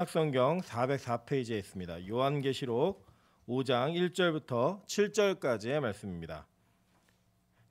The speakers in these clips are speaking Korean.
성경 404페이지에 있습니다. 요한계시록 5장 1절부터 7절까지의 말씀입니다.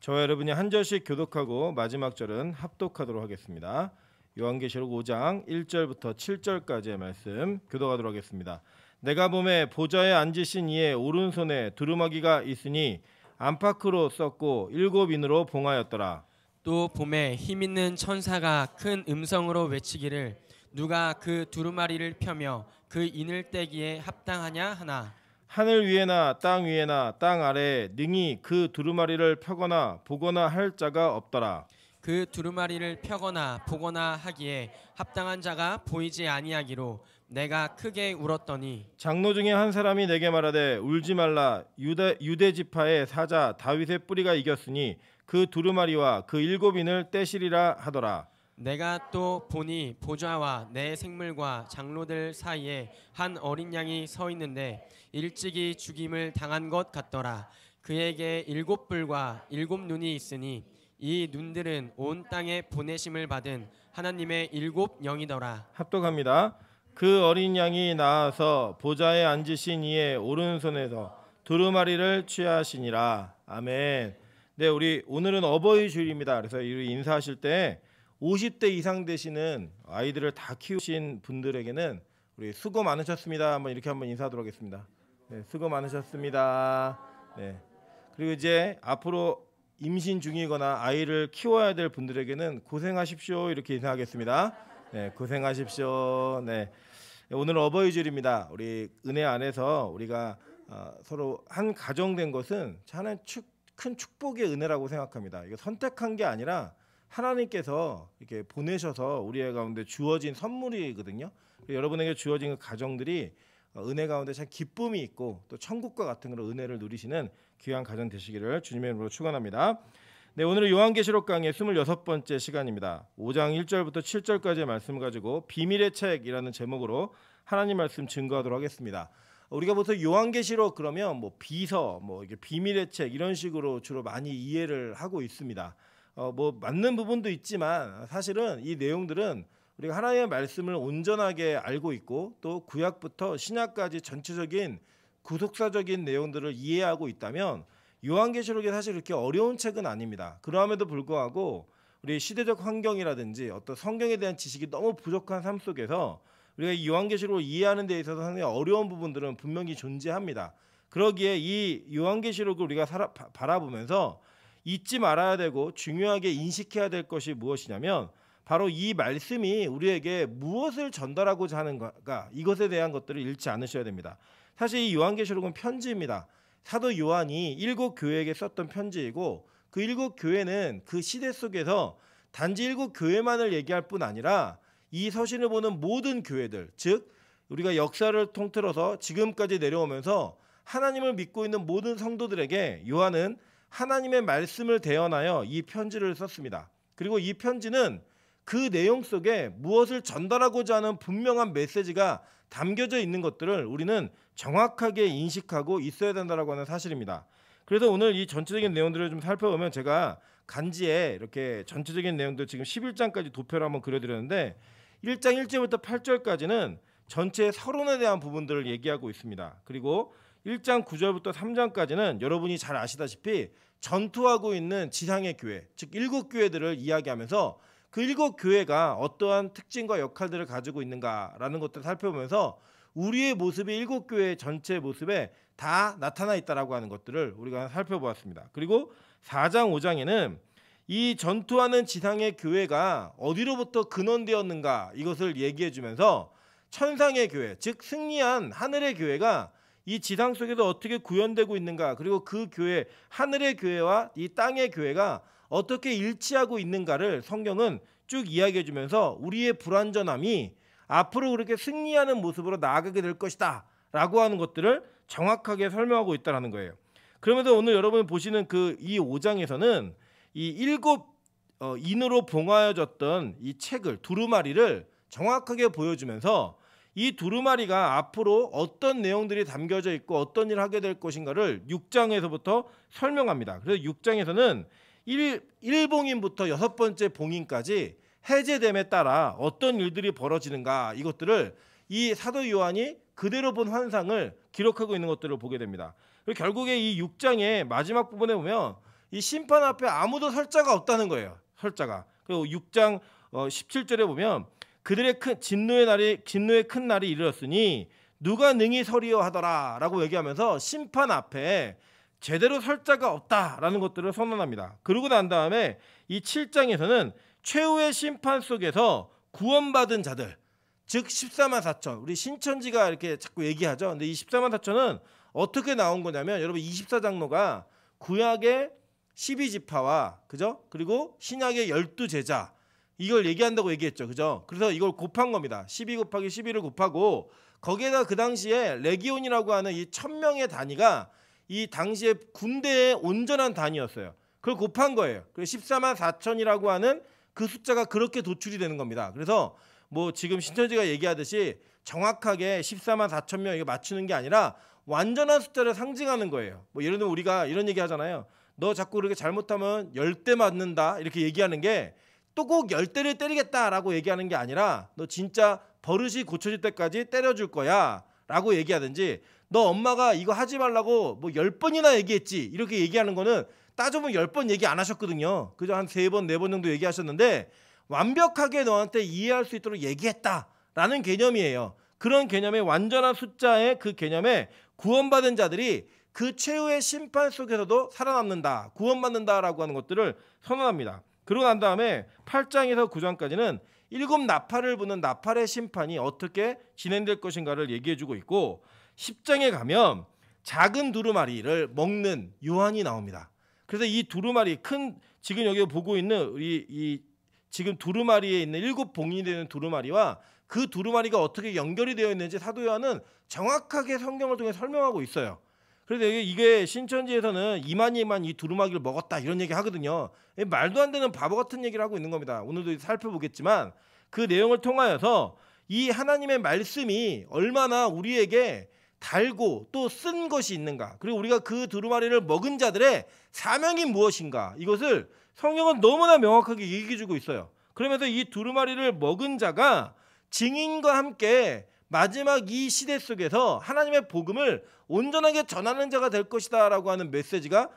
저와 여러분이 한 절씩 교독하고 마지막 절은 합독하도록 하겠습니다. 요한계시록 5장 1절부터 7절까지의 말씀 교독하도록 하겠습니다. 내가 보매 보좌에 앉으신 이의 오른손에 두루마기가 있으니 안팎으로 썼고 7인으로 봉하였더라. 또 보매 힘있는 천사가 큰 음성으로 외치기를 누가 그 두루마리를 펴며 그 인을 떼기에 합당하냐 하나. 하늘 위에나 땅 위에나 땅 아래에 능히 그 두루마리를 펴거나 보거나 할 자가 없더라. 그 두루마리를 펴거나 보거나 하기에 합당한 자가 보이지 아니하기로 내가 크게 울었더니 장로 중에 한 사람이 내게 말하되 울지 말라. 유대 지파의 사자 다윗의 뿌리가 이겼으니 그 두루마리와 그 7인을 떼시리라 하더라. 내가 또 보니 보좌와 내 생물과 장로들 사이에 한 어린 양이 서 있는데 일찍이 죽임을 당한 것 같더라. 그에게 7뿔과 7눈이 있으니 이 눈들은 온 땅에 보내심을 받은 하나님의 7영이더라. 합독합니다. 그 어린 양이 나와서 보좌에 앉으신 이의 오른손에서 두루마리를 취하시니라. 아멘. 네, 우리 오늘은 어버이 주일입니다. 그래서 인사하실 때 50대 이상 되시는 아이들을 다 키우신 분들에게는 우리 수고 많으셨습니다. 한번 인사하도록 하겠습니다. 네, 수고 많으셨습니다. 네. 그리고 이제 앞으로 임신 중이거나 아이를 키워야 될 분들에게는 고생하십시오 이렇게 인사하겠습니다. 네, 고생하십시오. 네. 오늘 어버이 주일입니다. 우리 은혜 안에서 우리가 서로 한 가정된 것은 하나의 큰 축복의 은혜라고 생각합니다. 이거 선택한 게 아니라 하나님께서 이렇게 보내셔서 우리의 가운데 주어진 선물이거든요. 여러분에게 주어진 그 가정들이 은혜 가운데 참 기쁨이 있고 또 천국과 같은 그런 은혜를 누리시는 귀한 가정 되시기를 주님의 이름으로 축원합니다. 네, 오늘은 요한계시록 강의 26번째 시간입니다. 5장 1절부터 7절까지의 말씀을 가지고 비밀의 책이라는 제목으로 하나님 말씀 증거하도록 하겠습니다. 우리가 보통 요한계시록 그러면 비서, 이게 비밀의 책 이런 식으로 주로 많이 이해를 하고 있습니다. 맞는 부분도 있지만 사실은 이 내용들은 우리가 하나님의 말씀을 온전하게 알고 있고 또 구약부터 신약까지 전체적인 구속사적인 내용들을 이해하고 있다면 요한계시록이 사실 그렇게 어려운 책은 아닙니다. 그럼에도 불구하고 우리 시대적 환경이라든지 어떤 성경에 대한 지식이 너무 부족한 삶 속에서 우리가 이 요한계시록을 이해하는 데 있어서 상당히 어려운 부분들은 분명히 존재합니다. 그러기에 이 요한계시록을 우리가 바라보면서 잊지 말아야 되고 중요하게 인식해야 될 것이 무엇이냐면 바로 이 말씀이 우리에게 무엇을 전달하고자 하는가 이것에 대한 것들을 잃지 않으셔야 됩니다. 사실 이 요한계시록은 편지입니다. 사도 요한이 7교회에게 썼던 편지이고 그 7교회는 그 시대 속에서 단지 7교회만을 얘기할 뿐 아니라 이 서신을 보는 모든 교회들, 즉 우리가 역사를 통틀어서 지금까지 내려오면서 하나님을 믿고 있는 모든 성도들에게 요한은 하나님의 말씀을 대언하여 이 편지를 썼습니다. 그리고 이 편지는 그 내용 속에 무엇을 전달하고자 하는 분명한 메시지가 담겨져 있는 것들을 우리는 정확하게 인식하고 있어야 된다고 하는 사실입니다. 그래서 오늘 이 전체적인 내용들을 좀 살펴보면 제가 간지에 이렇게 전체적인 내용들 지금 11장까지 도표를 한번 그려드렸는데 1장 1절부터 8절까지는 전체 서론에 대한 부분들을 얘기하고 있습니다. 그리고 1장 9절부터 3장까지는 여러분이 잘 아시다시피 전투하고 있는 지상의 교회, 즉 7교회들을 이야기하면서 그 7교회가 어떠한 특징과 역할들을 가지고 있는가라는 것들을 살펴보면서 우리의 모습이 7교회 전체 모습에 다 나타나 있다라고 하는 것들을 우리가 살펴보았습니다. 그리고 4장 5장에는 이 전투하는 지상의 교회가 어디로부터 근원되었는가 이것을 얘기해 주면서 천상의 교회, 즉 승리한 하늘의 교회가 이 지상 속에도 어떻게 구현되고 있는가, 그리고 그 교회, 하늘의 교회와 이 땅의 교회가 어떻게 일치하고 있는가를 성경은 쭉 이야기해 주면서 우리의 불완전함이 앞으로 그렇게 승리하는 모습으로 나아가게 될 것이다 라고 하는 것들을 정확하게 설명하고 있다는 거예요. 그러면서 오늘 여러분이 보시는 이 5장에서는 이 7인으로 봉하여졌던 이 책을, 두루마리를 정확하게 보여주면서 이 두루마리가 앞으로 어떤 내용들이 담겨져 있고 어떤 일을 하게 될 것인가를 6장에서부터 설명합니다. 그래서 6장에서는 1봉인부터 6번째 봉인까지 해제됨에 따라 어떤 일들이 벌어지는가 이것들을 이 사도 요한이 그대로 본 환상을 기록하고 있는 것들을 보게 됩니다. 그리고 결국에 이 6장의 마지막 부분에 보면 이 심판 앞에 아무도 설 자가 없다는 거예요. 설 자가. 그리고 6장 17절에 보면 그들의 진노의 큰 날이 이르렀으니 누가 능히 서리요 하더라라고 얘기하면서 심판 앞에 제대로 설 자가 없다라는 것들을 선언합니다. 그러고 난 다음에 이 7장에서는 최후의 심판 속에서 구원받은 자들, 즉 14만 4천, 우리 신천지가 이렇게 자꾸 얘기하죠. 근데 이 14만 4천은 어떻게 나온 거냐면 여러분 24장로가 구약의 12지파와 그죠? 그리고 신약의 12제자 이걸 얘기한다고 얘기했죠. 그죠? 그래서 이걸 곱한 겁니다. 12 곱하기 11을 곱하고 거기에다 그 당시에 레기온이라고 하는 이 1000명의 단위가 이 당시에 군대의 온전한 단위였어요. 그걸 곱한 거예요. 그래서 14만 4천이라고 하는 그 숫자가 그렇게 도출이 되는 겁니다. 그래서 뭐 지금 신천지가 얘기하듯이 정확하게 14만 4천 명 이거 맞추는 게 아니라 완전한 숫자를 상징하는 거예요. 뭐 예를 들면 우리가 이런 얘기 하잖아요. 너 자꾸 그렇게 잘못하면 10대 맞는다 이렇게 얘기하는 게 또 꼭 10대를 때리겠다라고 얘기하는 게 아니라 너 진짜 버릇이 고쳐질 때까지 때려줄 거야 라고 얘기하든지 너 엄마가 이거 하지 말라고 뭐 10번이나 얘기했지 이렇게 얘기하는 거는 따져보면 10번 얘기 안 하셨거든요. 그저 한 3번 4번 정도 얘기하셨는데 완벽하게 너한테 이해할 수 있도록 얘기했다라는 개념이에요. 그런 개념의 완전한 숫자의 그 개념에 구원받은 자들이 그 최후의 심판 속에서도 살아남는다, 구원받는다라고 하는 것들을 선언합니다. 그러고 난 다음에 8장에서 9장까지는 7 나팔을 부는 나팔의 심판이 어떻게 진행될 것인가를 얘기해주고 있고 10장에 가면 작은 두루마리를 먹는 요한이 나옵니다. 그래서 이 두루마리 큰 지금 여기 보고 있는 이 지금 두루마리에 있는 7 봉인이 되는 두루마리와 그 두루마리가 어떻게 연결이 되어 있는지 사도 요한은 정확하게 성경을 통해 설명하고 있어요. 그래서 이게 신천지에서는 이만희만 이 두루마기를 먹었다 이런 얘기 하거든요. 말도 안 되는 바보 같은 얘기를 하고 있는 겁니다. 오늘도 살펴보겠지만 그 내용을 통하여서 이 하나님의 말씀이 얼마나 우리에게 달고 또 쓴 것이 있는가, 그리고 우리가 그 두루마리를 먹은 자들의 사명이 무엇인가, 이것을 성경은 너무나 명확하게 얘기해주고 있어요. 그러면서 이 두루마리를 먹은 자가 증인과 함께 마지막 이 시대 속에서 하나님의 복음을 온전하게 전하는 자가 될 것이다 라고 하는 메시지가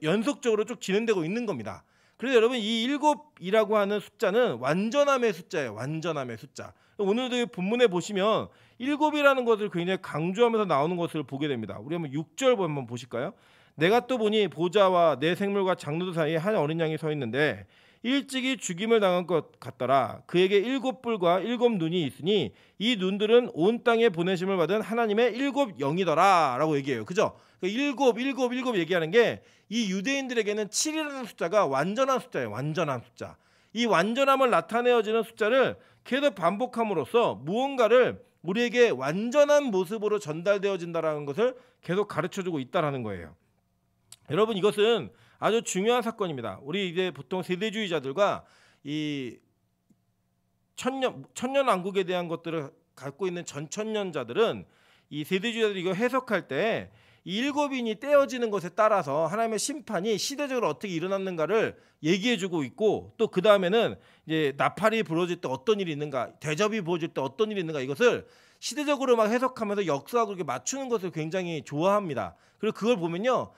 연속적으로 쭉 진행되고 있는 겁니다. 그래서 여러분 이 7이라고 하는 숫자는 완전함의 숫자예요. 완전함의 숫자. 오늘도 본문에 보시면 7이라는 것을 굉장히 강조하면서 나오는 것을 보게 됩니다. 우리 한번 6절 한번 보실까요? 내가 또 보니 보좌와 내 생물과 장로들 사이에 한 어린 양이 서 있는데 일찍이 죽임을 당한 것 같더라. 그에게 7뿔과 7눈이 있으니 이 눈들은 온 땅에 보내심을 받은 하나님의 7 영이더라 라고 얘기해요. 그죠? 7 얘기하는 게 이 유대인들에게는 7이라는 숫자가 완전한 숫자예요. 완전한 숫자. 이 완전함을 나타내어지는 숫자를 계속 반복함으로써 무언가를 우리에게 완전한 모습으로 전달되어진다는 것을 계속 가르쳐주고 있다는 거예요. 여러분 이것은 아주 중요한 사건입니다. 우리 이제 보통 세대주의자들과 이 천년 왕국에 대한 것들을 갖고 있는 전천년자들은 이 세대주의자들이 이거 해석할 때 이 7인이 떼어지는 것에 따라서 하나님의 심판이 시대적으로 어떻게 일어났는가를 얘기해주고 있고 또 그 다음에는 이제 나팔이 부러질 때 어떤 일이 있는가, 대접이 부어질 때 어떤 일이 있는가, 이것을 시대적으로 막 해석하면서 역사하고 이렇게 맞추는 것을 굉장히 좋아합니다. 그리고 그걸 보면요,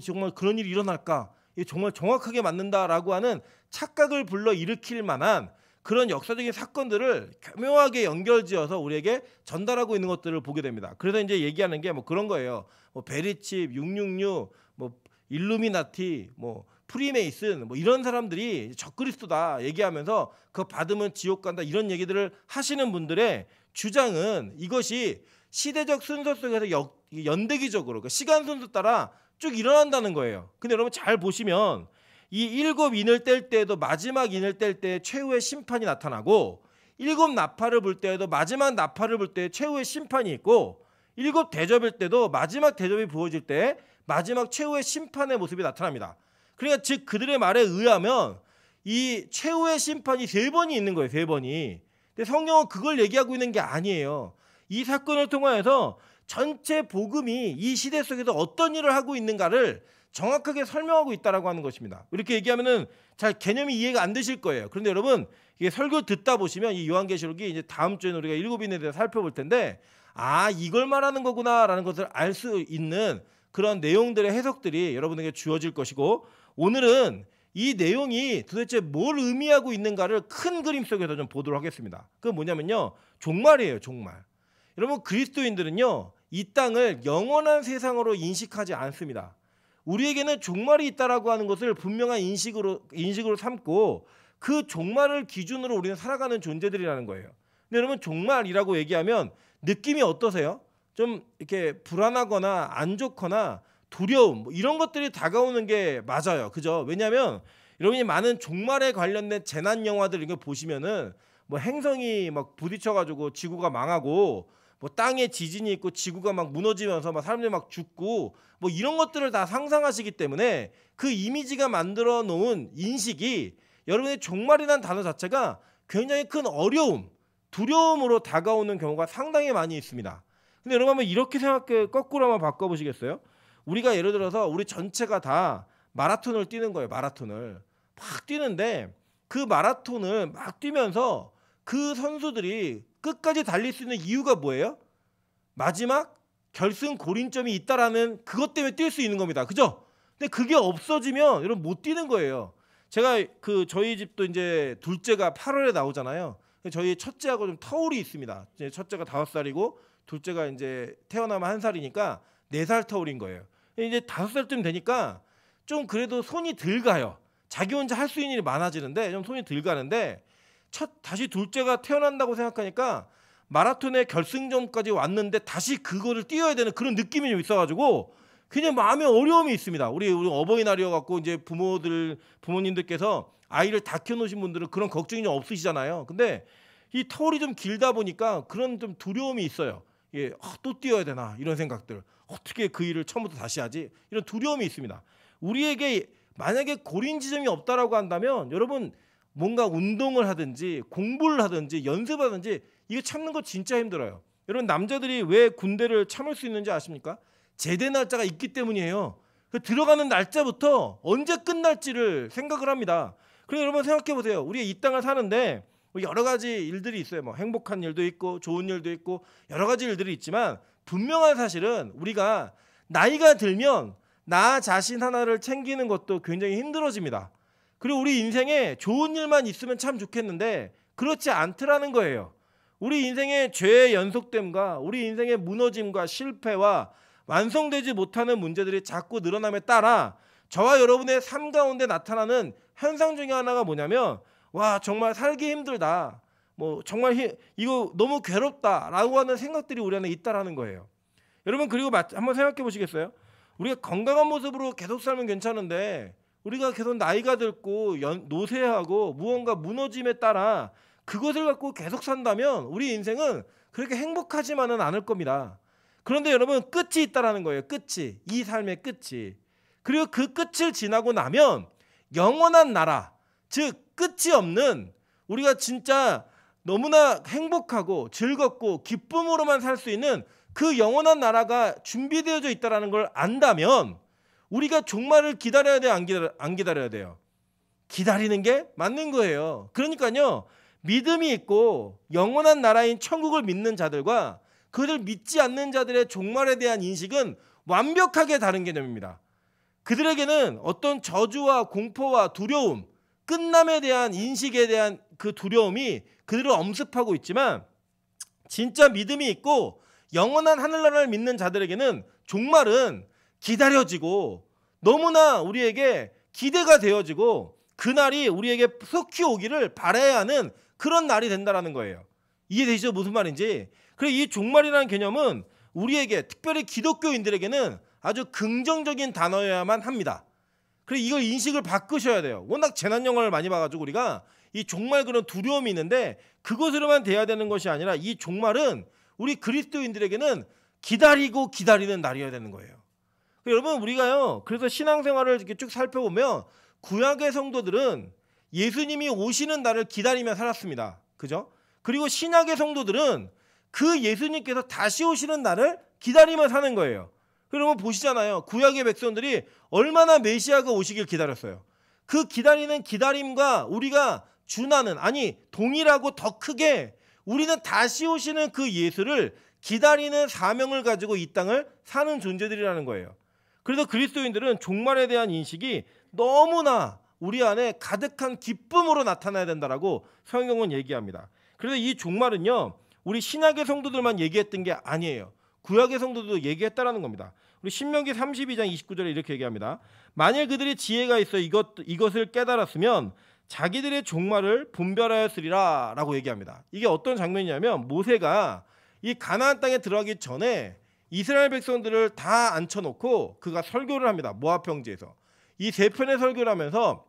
정말 그런 일이 일어날까? 이게 정말 정확하게 맞는다라고 하는 착각을 불러 일으킬 만한 그런 역사적인 사건들을 교묘하게 연결지어서 우리에게 전달하고 있는 것들을 보게 됩니다. 그래서 이제 얘기하는 게 뭐 그런 거예요. 뭐 베리칩, 666, 뭐 일루미나티, 뭐 프리메이슨, 뭐 이런 사람들이 적그리스도다 얘기하면서 그거 받으면 지옥 간다 이런 얘기들을 하시는 분들의 주장은 이것이 시대적 순서 속에서 연대기적으로 그러니까 시간 순서 따라 쭉 일어난다는 거예요. 근데 여러분 잘 보시면 이 7인을 뗄 때에도 마지막 인을 뗄 때 최후의 심판이 나타나고 7 나팔을 불 때에도 마지막 나팔을 불 때 최후의 심판이 있고 7 대접일 때도 마지막 대접이 부어질 때 마지막 최후의 심판의 모습이 나타납니다. 그러니까 즉 그들의 말에 의하면 이 최후의 심판이 3번이 있는 거예요. 3번이. 근데 성경은 그걸 얘기하고 있는 게 아니에요. 이 사건을 통하여서 전체 복음이 이 시대 속에서 어떤 일을 하고 있는가를 정확하게 설명하고 있다라고 하는 것입니다. 이렇게 얘기하면은 잘 개념이 이해가 안 되실 거예요. 그런데 여러분 이게 설교 듣다 보시면 이 요한계시록이 이제 다음 주에는 우리가 일곱인에 대해서 살펴볼 텐데 이걸 말하는 거구나라는 것을 알 수 있는 그런 내용들의 해석들이 여러분에게 주어질 것이고 오늘은 이 내용이 도대체 뭘 의미하고 있는가를 큰 그림 속에서 좀 보도록 하겠습니다. 그건 뭐냐면요. 종말이에요. 종말. 여러분 그리스도인들은요. 이 땅을 영원한 세상으로 인식하지 않습니다. 우리에게는 종말이 있다라고 하는 것을 분명한 인식으로 삼고 그 종말을 기준으로 우리는 살아가는 존재들이라는 거예요. 근데 여러분 종말이라고 얘기하면 느낌이 어떠세요? 좀 이렇게 불안하거나 안 좋거나 두려움 이런 것들이 다가오는 게 맞아요. 그죠? 왜냐하면 여러분이 많은 종말에 관련된 재난 영화들 이거 보시면은 뭐 행성이 막 부딪혀가지고 지구가 망하고 뭐 땅에 지진이 있고 지구가 막 무너지면서 막 사람들이 막 죽고 뭐 이런 것들을 다 상상하시기 때문에 그 이미지가 만들어 놓은 인식이 여러분의 종말이라는 단어 자체가 굉장히 큰 어려움, 두려움으로 다가오는 경우가 상당히 많이 있습니다. 근데 여러분 한번 이렇게 생각해 거꾸로 한번 바꿔보시겠어요? 우리가 예를 들어서 우리 전체가 다 마라톤을 뛰는 거예요. 마라톤을 막 뛰는데 그 마라톤을 막 뛰면서 그 선수들이 끝까지 달릴 수 있는 이유가 뭐예요? 마지막 결승 고린점이 있다라는 그것 때문에 뛸 수 있는 겁니다. 그죠? 근데 그게 없어지면 여러분 못 뛰는 거예요. 제가 저희 집도 이제 둘째가 8월에 나오잖아요. 저희 첫째하고 좀 터울이 있습니다. 이제 첫째가 5살이고 둘째가 이제 태어나면 1살이니까 4살 터울인 거예요. 이제 5살쯤 되니까 좀 그래도 손이 덜 가요. 자기 혼자 할 수 있는 일이 많아지는데 좀 손이 덜 가는데 다시 둘째가 태어난다고 생각하니까 마라톤의 결승점까지 왔는데 다시 그거를 뛰어야 되는 그런 느낌이 좀 있어가지고 그냥 마음에 어려움이 있습니다. 우리 어버이날이어갖고 이제 부모님들께서 아이를 다 키워놓으신 분들은 그런 걱정이 좀 없으시잖아요. 근데 이 터울이 좀 길다 보니까 그런 좀 두려움이 있어요. 예, 또 뛰어야 되나 이런 생각들. 어떻게 그 일을 처음부터 다시 하지? 이런 두려움이 있습니다. 우리에게 만약에 고린 지점이 없다라고 한다면 여러분 뭔가 운동을 하든지 공부를 하든지 연습하든지 이거 참는 거 진짜 힘들어요. 여러분 남자들이 왜 군대를 참을 수 있는지 아십니까? 제대 날짜가 있기 때문이에요. 그 들어가는 날짜부터 언제 끝날지를 생각을 합니다. 그래서 여러분 생각해 보세요. 우리가 이 땅을 사는데 여러 가지 일들이 있어요. 뭐 행복한 일도 있고 좋은 일도 있고 여러 가지 일들이 있지만 분명한 사실은 우리가 나이가 들면 나 자신 하나를 챙기는 것도 굉장히 힘들어집니다. 그리고 우리 인생에 좋은 일만 있으면 참 좋겠는데 그렇지 않더라는 거예요. 우리 인생의 죄의 연속됨과 우리 인생의 무너짐과 실패와 완성되지 못하는 문제들이 자꾸 늘어남에 따라 저와 여러분의 삶 가운데 나타나는 현상 중에 하나가 뭐냐면 와 정말 살기 힘들다. 뭐 정말 이거 너무 괴롭다라고 하는 생각들이 우리 안에 있다라는 거예요. 여러분 그리고 한번 생각해 보시겠어요? 우리가 건강한 모습으로 계속 살면 괜찮은데 우리가 계속 나이가 들고 노쇠하고 무언가 무너짐에 따라 그것을 갖고 계속 산다면 우리 인생은 그렇게 행복하지만은 않을 겁니다. 그런데 여러분 끝이 있다라는 거예요. 끝이. 이 삶의 끝이. 그리고 그 끝을 지나고 나면 영원한 나라, 즉 끝이 없는 우리가 진짜 너무나 행복하고 즐겁고 기쁨으로만 살 수 있는 그 영원한 나라가 준비되어져 있다는 걸 안다면 우리가 종말을 기다려야 돼요? 안 기다려야 돼요? 기다리는 게 맞는 거예요. 그러니까요. 믿음이 있고 영원한 나라인 천국을 믿는 자들과 그들 믿지 않는 자들의 종말에 대한 인식은 완벽하게 다른 개념입니다. 그들에게는 어떤 저주와 공포와 두려움, 끝남에 대한 인식에 대한 그 두려움이 그들을 엄습하고 있지만 진짜 믿음이 있고 영원한 하늘나라를 믿는 자들에게는 종말은 기다려지고 너무나 우리에게 기대가 되어지고 그날이 우리에게 속히 오기를 바라야 하는 그런 날이 된다는 거예요. 이해되시죠? 무슨 말인지. 그래서 이 종말이라는 개념은 우리에게 특별히 기독교인들에게는 아주 긍정적인 단어여야만 합니다. 그래서 이걸 인식을 바꾸셔야 돼요. 워낙 재난 영화를 많이 봐가지고 우리가 이 종말 그런 두려움이 있는데 그것으로만 돼야 되는 것이 아니라 이 종말은 우리 그리스도인들에게는 기다리고 기다리는 날이어야 되는 거예요. 여러분 우리가요. 그래서 신앙생활을 이렇게 쭉 살펴보면 구약의 성도들은 예수님이 오시는 날을 기다리며 살았습니다. 그죠? 그리고 신약의 성도들은 그 예수님께서 다시 오시는 날을 기다리며 사는 거예요. 그러면 보시잖아요. 구약의 백성들이 얼마나 메시아가 오시길 기다렸어요. 그 기다리는 기다림과 우리가 준하는, 아니 동일하고 더 크게 우리는 다시 오시는 그 예수를 기다리는 사명을 가지고 이 땅을 사는 존재들이라는 거예요. 그래서 그리스도인들은 종말에 대한 인식이 너무나 우리 안에 가득한 기쁨으로 나타나야 된다라고 성경은 얘기합니다. 그래서 이 종말은요, 우리 신약의 성도들만 얘기했던 게 아니에요. 구약의 성도도 얘기했다라는 겁니다. 우리 신명기 32장 29절에 이렇게 얘기합니다. 만일 그들이 지혜가 있어 이것을 깨달았으면 자기들의 종말을 분별하였으리라 라고 얘기합니다. 이게 어떤 장면이냐면, 모세가 이 가나안 땅에 들어가기 전에 이스라엘 백성들을 다 앉혀놓고 그가 설교를 합니다. 모압 평지에서. 이 세 편의 설교를 하면서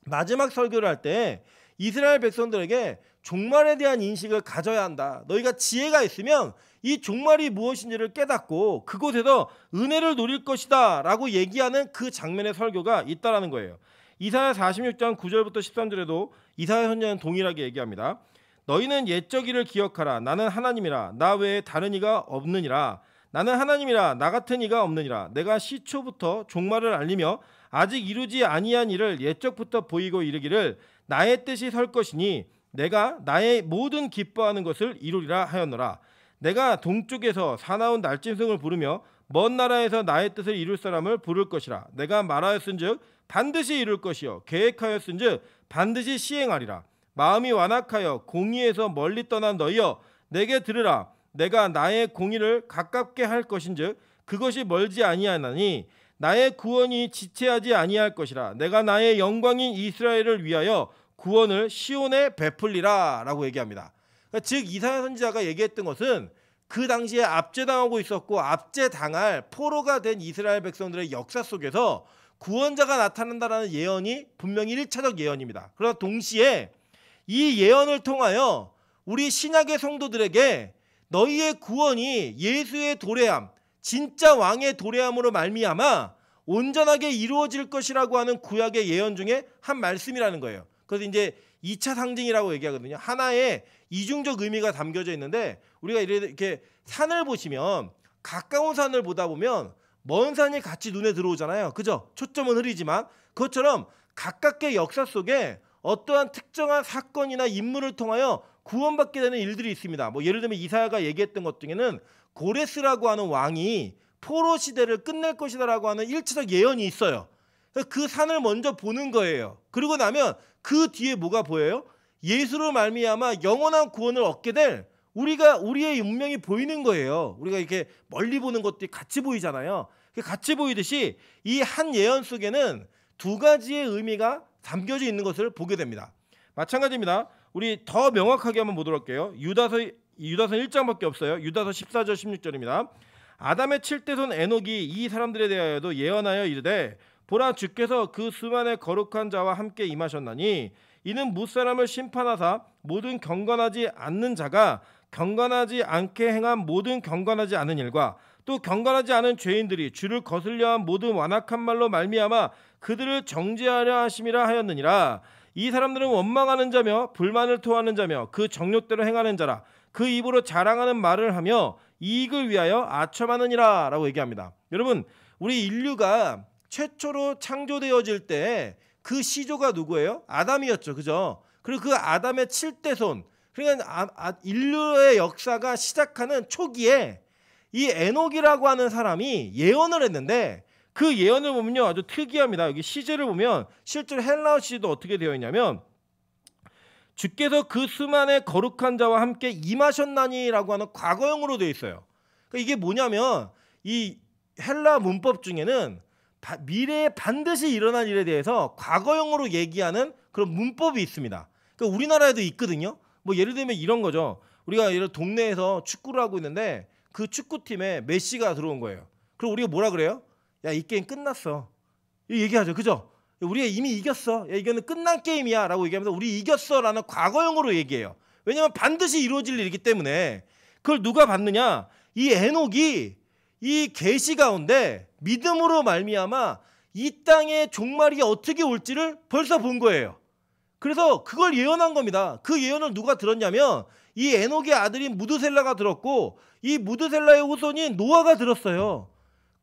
마지막 설교를 할 때 이스라엘 백성들에게 종말에 대한 인식을 가져야 한다. 너희가 지혜가 있으면 이 종말이 무엇인지를 깨닫고 그곳에서 은혜를 누릴 것이다 라고 얘기하는 그 장면의 설교가 있다라는 거예요. 이사야 46장 9절부터 13절에도 이사야 선지자는 동일하게 얘기합니다. 너희는 옛적 일을 기억하라. 나는 하나님이라. 나 외에 다른 이가 없느니라. 나는 하나님이라. 나 같은 이가 없느니라. 내가 시초부터 종말을 알리며 아직 이루지 아니한 일을 옛적부터 보이고 이르기를 나의 뜻이 설 것이니 내가 나의 모든 기뻐하는 것을 이루리라 하였노라. 내가 동쪽에서 사나운 날짐승을 부르며 먼 나라에서 나의 뜻을 이룰 사람을 부를 것이라. 내가 말하였은즉 반드시 이룰 것이요 계획하였은즉 반드시 시행하리라. 마음이 완악하여 공의에서 멀리 떠난 너희여 내게 들으라. 내가 나의 공의를 가깝게 할 것인즉 그것이 멀지 아니하나니 나의 구원이 지체하지 아니할 것이라. 내가 나의 영광인 이스라엘을 위하여 구원을 시온에 베풀리라 라고 얘기합니다. 그러니까 즉 이사야 선지자가 얘기했던 것은 그 당시에 압제당하고 있었고 압제당할 포로가 된 이스라엘 백성들의 역사 속에서 구원자가 나타난다라는 예언이 분명히 1차적 예언입니다. 그러나 동시에 이 예언을 통하여 우리 신약의 성도들에게 너희의 구원이 예수의 도래함, 진짜 왕의 도래함으로 말미암아 온전하게 이루어질 것이라고 하는 구약의 예언 중에 한 말씀이라는 거예요. 그래서 이제 2차 상징이라고 얘기하거든요. 하나의 이중적 의미가 담겨져 있는데, 우리가 이렇게 산을 보시면 가까운 산을 보다 보면 먼 산이 같이 눈에 들어오잖아요. 그죠? 초점은 흐리지만 그것처럼 가깝게 역사 속에 어떠한 특정한 사건이나 인물을 통하여 구원받게 되는 일들이 있습니다. 뭐 예를 들면 이사야가 얘기했던 것 중에는 고레스라고 하는 왕이 포로 시대를 끝낼 것이다라고 하는 1차적 예언이 있어요. 그 산을 먼저 보는 거예요. 그러고 나면 그 뒤에 뭐가 보여요? 예수로 말미암아 영원한 구원을 얻게 될 우리의 운명이 보이는 거예요. 우리가 이렇게 멀리 보는 것들이 같이 보이잖아요. 같이 보이듯이 이 한 예언 속에는 두 가지의 의미가 담겨져 있는 것을 보게 됩니다. 마찬가지입니다. 우리 더 명확하게 한번 보도록 할게요. 유다서 1장밖에 없어요. 유다서 14절 16절입니다. 아담의 7대손 에녹이 이 사람들에 대하여도 예언하여 이르되 보라 주께서 그 수만의 거룩한 자와 함께 임하셨나니 이는 무사람을 심판하사 모든 경건하지 않는 자가 경건하지 않게 행한 모든 경건하지 않은 일과 또 경건하지 않은 죄인들이 주를 거슬려한 모든 완악한 말로 말미암아 그들을 정죄하려 하심이라 하였느니라. 이 사람들은 원망하는 자며 불만을 토하는 자며 그 정욕대로 행하는 자라. 그 입으로 자랑하는 말을 하며 이익을 위하여 아첨하느니라 라고 얘기합니다. 여러분, 우리 인류가 최초로 창조되어질 때 그 시조가 누구예요? 아담이었죠. 그죠? 그리고 그 아담의 7대손, 그러니까 인류의 역사가 시작하는 초기에 이 에녹이라고 하는 사람이 예언을 했는데, 그 예언을 보면요 아주 특이합니다. 여기 시제를 보면 실제로 헬라어 시제도 어떻게 되어 있냐면 주께서 그 수만의 거룩한 자와 함께 임하셨나니라고 하는 과거형으로 되어 있어요. 그러니까 이게 뭐냐면 이 헬라 문법 중에는 미래에 반드시 일어날 일에 대해서 과거형으로 얘기하는 그런 문법이 있습니다. 그러니까 우리나라에도 있거든요. 뭐 예를 들면 이런 거죠. 우리가 예를 동네에서 축구를 하고 있는데 그 축구팀에 메시가 들어온 거예요. 그럼 우리가 뭐라 그래요? 야, 이 게임 끝났어. 이 얘기하죠. 그죠? 우리가 이미 이겼어. 야, 이거는 끝난 게임이야 라고 얘기하면서 우리 이겼어 라는 과거형으로 얘기해요. 왜냐하면 반드시 이루어질 일이기 때문에. 그걸 누가 봤느냐? 이 에녹이 이 계시 가운데 믿음으로 말미암아 이 땅의 종말이 어떻게 올지를 벌써 본 거예요. 그래서 그걸 예언한 겁니다. 그 예언을 누가 들었냐면 이 에녹의 아들인 무드셀라가 들었고 이 무드셀라의 후손인 노아가 들었어요.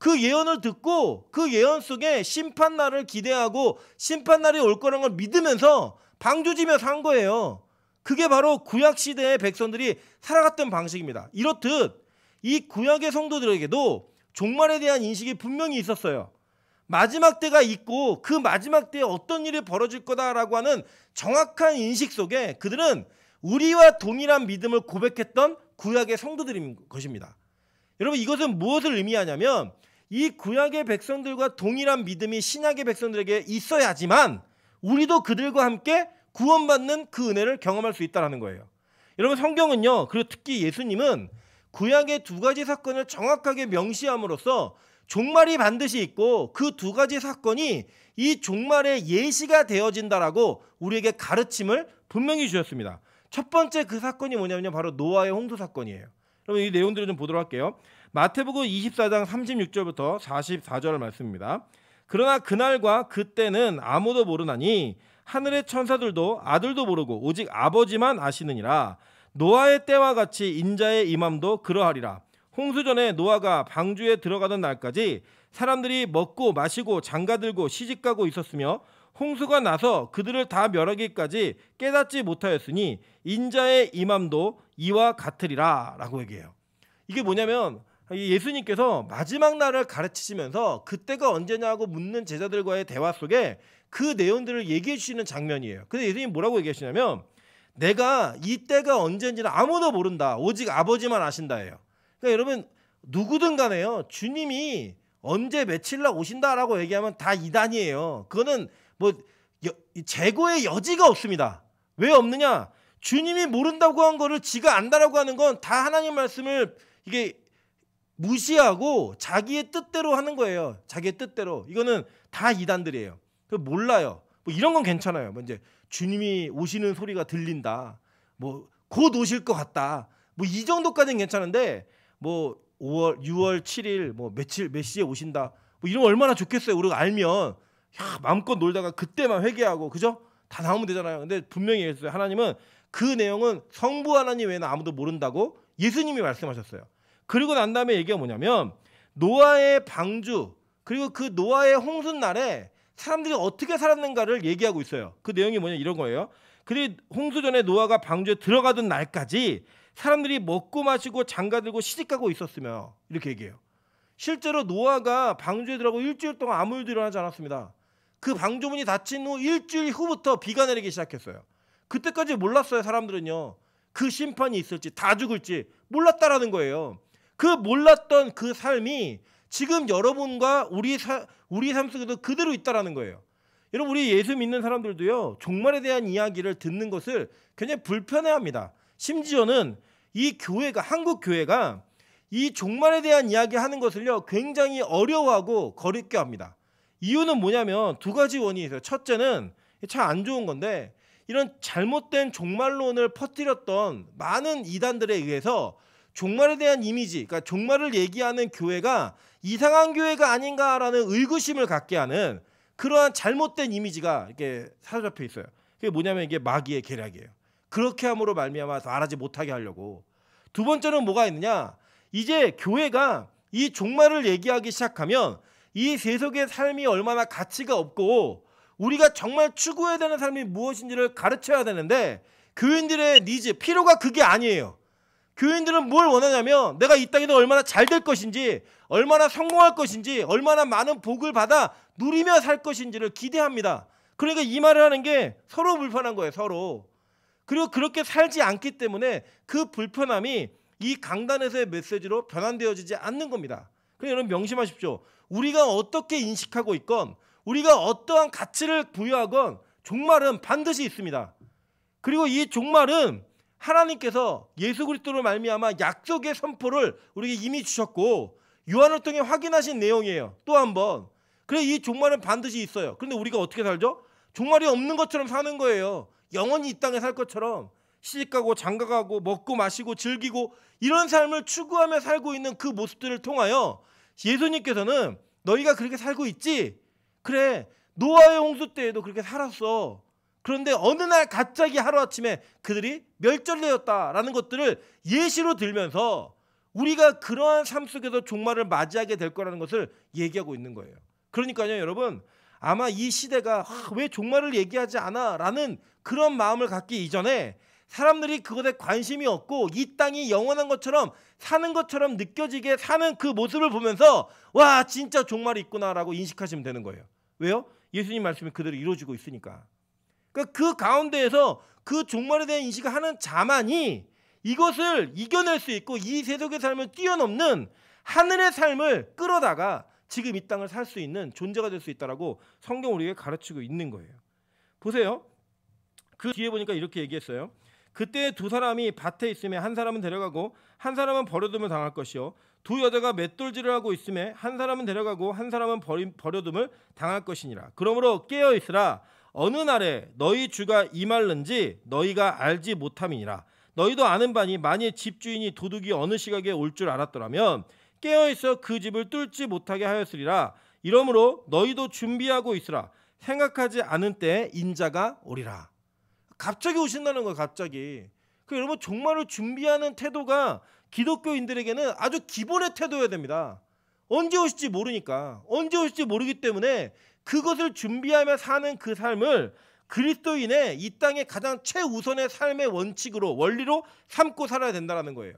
그 예언을 듣고 그 예언 속에 심판날을 기대하고 심판날이 올 거라는 걸 믿으면서 방조지며 산 거예요. 그게 바로 구약시대의 백성들이 살아갔던 방식입니다. 이렇듯 이 구약의 성도들에게도 종말에 대한 인식이 분명히 있었어요. 마지막 때가 있고 그 마지막 때에 어떤 일이 벌어질 거다라고 하는 정확한 인식 속에 그들은 우리와 동일한 믿음을 고백했던 구약의 성도들인 것입니다. 여러분, 이것은 무엇을 의미하냐면 이 구약의 백성들과 동일한 믿음이 신약의 백성들에게 있어야지만 우리도 그들과 함께 구원받는 그 은혜를 경험할 수 있다는 거예요. 여러분, 성경은요, 그리고 특히 예수님은 구약의 두 가지 사건을 정확하게 명시함으로써 종말이 반드시 있고 그 두 가지 사건이 이 종말의 예시가 되어진다라고 우리에게 가르침을 분명히 주셨습니다. 첫 번째 그 사건이 뭐냐면요, 바로 노아의 홍수 사건이에요. 여러분, 이 내용들을 좀 보도록 할게요. 마태복음 24장 36절부터 44절 말씀입니다. 그러나 그날과 그때는 아무도 모르나니 하늘의 천사들도 아들도 모르고 오직 아버지만 아시느니라. 노아의 때와 같이 인자의 임함도 그러하리라. 홍수 전에 노아가 방주에 들어가던 날까지 사람들이 먹고 마시고 장가들고 시집가고 있었으며 홍수가 나서 그들을 다 멸하기까지 깨닫지 못하였으니 인자의 임함도 이와 같으리라 라고 얘기해요. 이게 뭐냐면 예수님께서 마지막 날을 가르치시면서 그때가 언제냐고 묻는 제자들과의 대화 속에 그 내용들을 얘기해 주시는 장면이에요. 근데 예수님 뭐라고 얘기하시냐면 내가 이 때가 언제인지는 아무도 모른다. 오직 아버지만 아신다예요. 그러니까 여러분, 누구든 간에요, 주님이 언제 며칠 날 오신다라고 얘기하면 다 이단이에요. 그거는 뭐 재고의 여지가 없습니다. 왜 없느냐? 주님이 모른다고 한 거를 지가 안다라고 하는 건 다 하나님 말씀을 이게 무시하고 자기의 뜻대로 하는 거예요. 자기의 뜻대로. 이거는 다 이단들이에요. 그 몰라요. 뭐 이런 건 괜찮아요. 뭐 이제 주님이 오시는 소리가 들린다. 뭐 곧 오실 것 같다. 뭐 이 정도까지는 괜찮은데 뭐 5월, 6월 7일 뭐 며칠 몇 시에 오신다. 뭐 이러면 얼마나 좋겠어요. 우리가 알면 야, 마음껏 놀다가 그때만 회개하고 그죠? 다 나오면 되잖아요. 근데 분명히 얘기했어요. 하나님은 그 내용은 성부 하나님 외에는 아무도 모른다고 예수님이 말씀하셨어요. 그리고 난 다음에 얘기가 뭐냐면 노아의 방주 그리고 그 노아의 홍수날에 사람들이 어떻게 살았는가를 얘기하고 있어요. 그 내용이 뭐냐 이런 거예요. 그리고 홍수 전에 노아가 방주에 들어가던 날까지 사람들이 먹고 마시고 장가들고 시집가고 있었으며 이렇게 얘기해요. 실제로 노아가 방주에 들어가고 일주일 동안 아무 일도 일어나지 않았습니다. 그 방주문이 닫힌 후 일주일 후부터 비가 내리기 시작했어요. 그때까지 몰랐어요. 사람들은요. 그 심판이 있을지 다 죽을지 몰랐다라는 거예요. 그 몰랐던 그 삶이 지금 여러분과 우리 삶 속에도 그대로 있다라는 거예요. 여러분, 우리 예수 믿는 사람들도요, 종말에 대한 이야기를 듣는 것을 굉장히 불편해합니다. 심지어는 이 교회가, 한국 교회가 이 종말에 대한 이야기하는 것을요 굉장히 어려워하고 거리게 합니다. 이유는 뭐냐면 두 가지 원인이 있어요. 첫째는 참 안 좋은 건데 이런 잘못된 종말론을 퍼뜨렸던 많은 이단들에 의해서 종말에 대한 이미지, 그러니까 종말을 얘기하는 교회가 이상한 교회가 아닌가라는 의구심을 갖게 하는 그러한 잘못된 이미지가 이렇게 사로잡혀 있어요. 그게 뭐냐면 이게 마귀의 계략이에요. 그렇게 함으로 말미암아 말하지 못하게 하려고. 두 번째는 뭐가 있느냐? 이제 교회가 이 종말을 얘기하기 시작하면 이 세속의 삶이 얼마나 가치가 없고 우리가 정말 추구해야 되는 삶이 무엇인지를 가르쳐야 되는데 교인들의 니즈, 필요가 그게 아니에요. 교인들은 뭘 원하냐면 내가 이 땅에서 얼마나 잘 될 것인지, 얼마나 성공할 것인지, 얼마나 많은 복을 받아 누리며 살 것인지를 기대합니다. 그러니까 이 말을 하는 게 서로 불편한 거예요. 서로. 그리고 그렇게 살지 않기 때문에 그 불편함이 이 강단에서의 메시지로 변환되어지지 않는 겁니다. 그러니까 여러분 명심하십시오. 우리가 어떻게 인식하고 있건 우리가 어떠한 가치를 부여하건 종말은 반드시 있습니다. 그리고 이 종말은 하나님께서 예수 그리스도로 말미암아 약속의 선포를 우리에게 이미 주셨고 요한을 통해 확인하신 내용이에요. 또 한 번. 그래 이 종말은 반드시 있어요. 그런데 우리가 어떻게 살죠? 종말이 없는 것처럼 사는 거예요. 영원히 이 땅에 살 것처럼 시집가고 장가가고 먹고 마시고 즐기고 이런 삶을 추구하며 살고 있는 그 모습들을 통하여 예수님께서는 너희가 그렇게 살고 있지? 그래 노아의 홍수 때에도 그렇게 살았어. 그런데 어느 날 갑자기 하루아침에 그들이 멸절되었다라는 것들을 예시로 들면서 우리가 그러한 삶 속에서 종말을 맞이하게 될 거라는 것을 얘기하고 있는 거예요. 그러니까요, 여러분, 아마 이 시대가 왜 종말을 얘기하지 않아? 라는 그런 마음을 갖기 이전에 사람들이 그것에 관심이 없고 이 땅이 영원한 것처럼 사는 것처럼 느껴지게 사는 그 모습을 보면서 와, 진짜 종말이 있구나라고 인식하시면 되는 거예요. 왜요? 예수님 말씀이 그대로 이루어지고 있으니까. 그러니까 그 가운데에서 그 종말에 대한 인식을 하는 자만이 이것을 이겨낼 수 있고 이 세속의 삶을 뛰어넘는 하늘의 삶을 끌어다가 지금 이 땅을 살 수 있는 존재가 될 수 있다라고 성경 우리에게 가르치고 있는 거예요. 보세요. 그 뒤에 보니까 이렇게 얘기했어요. 그때 두 사람이 밭에 있음에 한 사람은 데려가고 한 사람은 버려둠을 당할 것이요 두 여자가 맷돌질을 하고 있음에 한 사람은 데려가고 한 사람은 버려둠을 당할 것이니라. 그러므로 깨어 있으라. 어느 날에 너희 주가 임할는지 너희가 알지 못함이니라. 너희도 아는 바니 만일 집주인이 도둑이 어느 시각에 올 줄 알았더라면 깨어 있어 그 집을 뚫지 못하게 하였으리라. 이러므로 너희도 준비하고 있으라. 생각하지 않은 때에 인자가 오리라. 갑자기 오신다는 거예요. 갑자기. 여러분, 종말을 준비하는 태도가 기독교인들에게는 아주 기본의 태도여야 됩니다. 언제 오실지 모르니까. 언제 오실지 모르기 때문에 그것을 준비하며 사는 그 삶을 그리스도인의 이 땅의 가장 최우선의 삶의 원칙으로 원리로 삼고 살아야 된다는 거예요.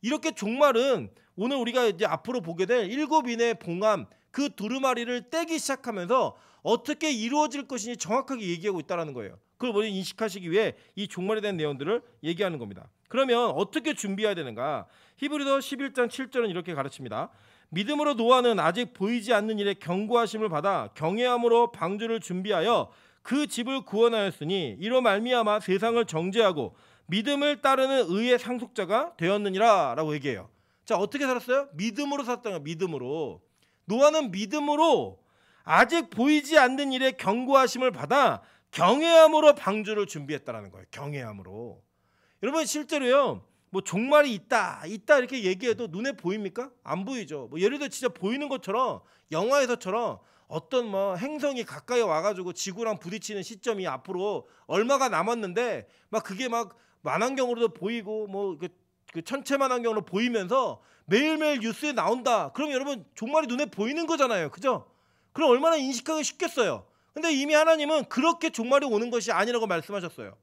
이렇게 종말은 오늘 우리가 이제 앞으로 보게 될 7인의 봉함 그 두루마리를 떼기 시작하면서 어떻게 이루어질 것인지 정확하게 얘기하고 있다는 거예요. 그걸 먼저 인식하시기 위해 이 종말에 대한 내용들을 얘기하는 겁니다. 그러면 어떻게 준비해야 되는가? 히브리서 11장 7절은 이렇게 가르칩니다. 믿음으로 노아는 아직 보이지 않는 일에 경고하심을 받아 경외함으로 방주를 준비하여 그 집을 구원하였으니 이로 말미암아 세상을 정죄하고 믿음을 따르는 의의 상속자가 되었느니라 라고 얘기해요. 자, 어떻게 살았어요? 믿음으로 살았다는 거예요. 믿음으로. 노아는 믿음으로 아직 보이지 않는 일에 경고하심을 받아 경외함으로 방주를 준비했다라는 거예요. 경외함으로. 여러분, 실제로요, 뭐 종말이 있다 이렇게 얘기해도 눈에 보입니까? 안 보이죠. 뭐 예를 들어 진짜 보이는 것처럼 영화에서처럼 어떤 뭐 행성이 가까이 와가지고 지구랑 부딪히는 시점이 앞으로 얼마가 남았는데 막 그게 막 만환경으로도 보이고 뭐 그 천체만환경으로 보이면서 매일매일 뉴스에 나온다. 그럼 여러분 종말이 눈에 보이는 거잖아요. 그죠? 그럼 얼마나 인식하기 쉽겠어요. 근데 이미 하나님은 그렇게 종말이 오는 것이 아니라고 말씀하셨어요.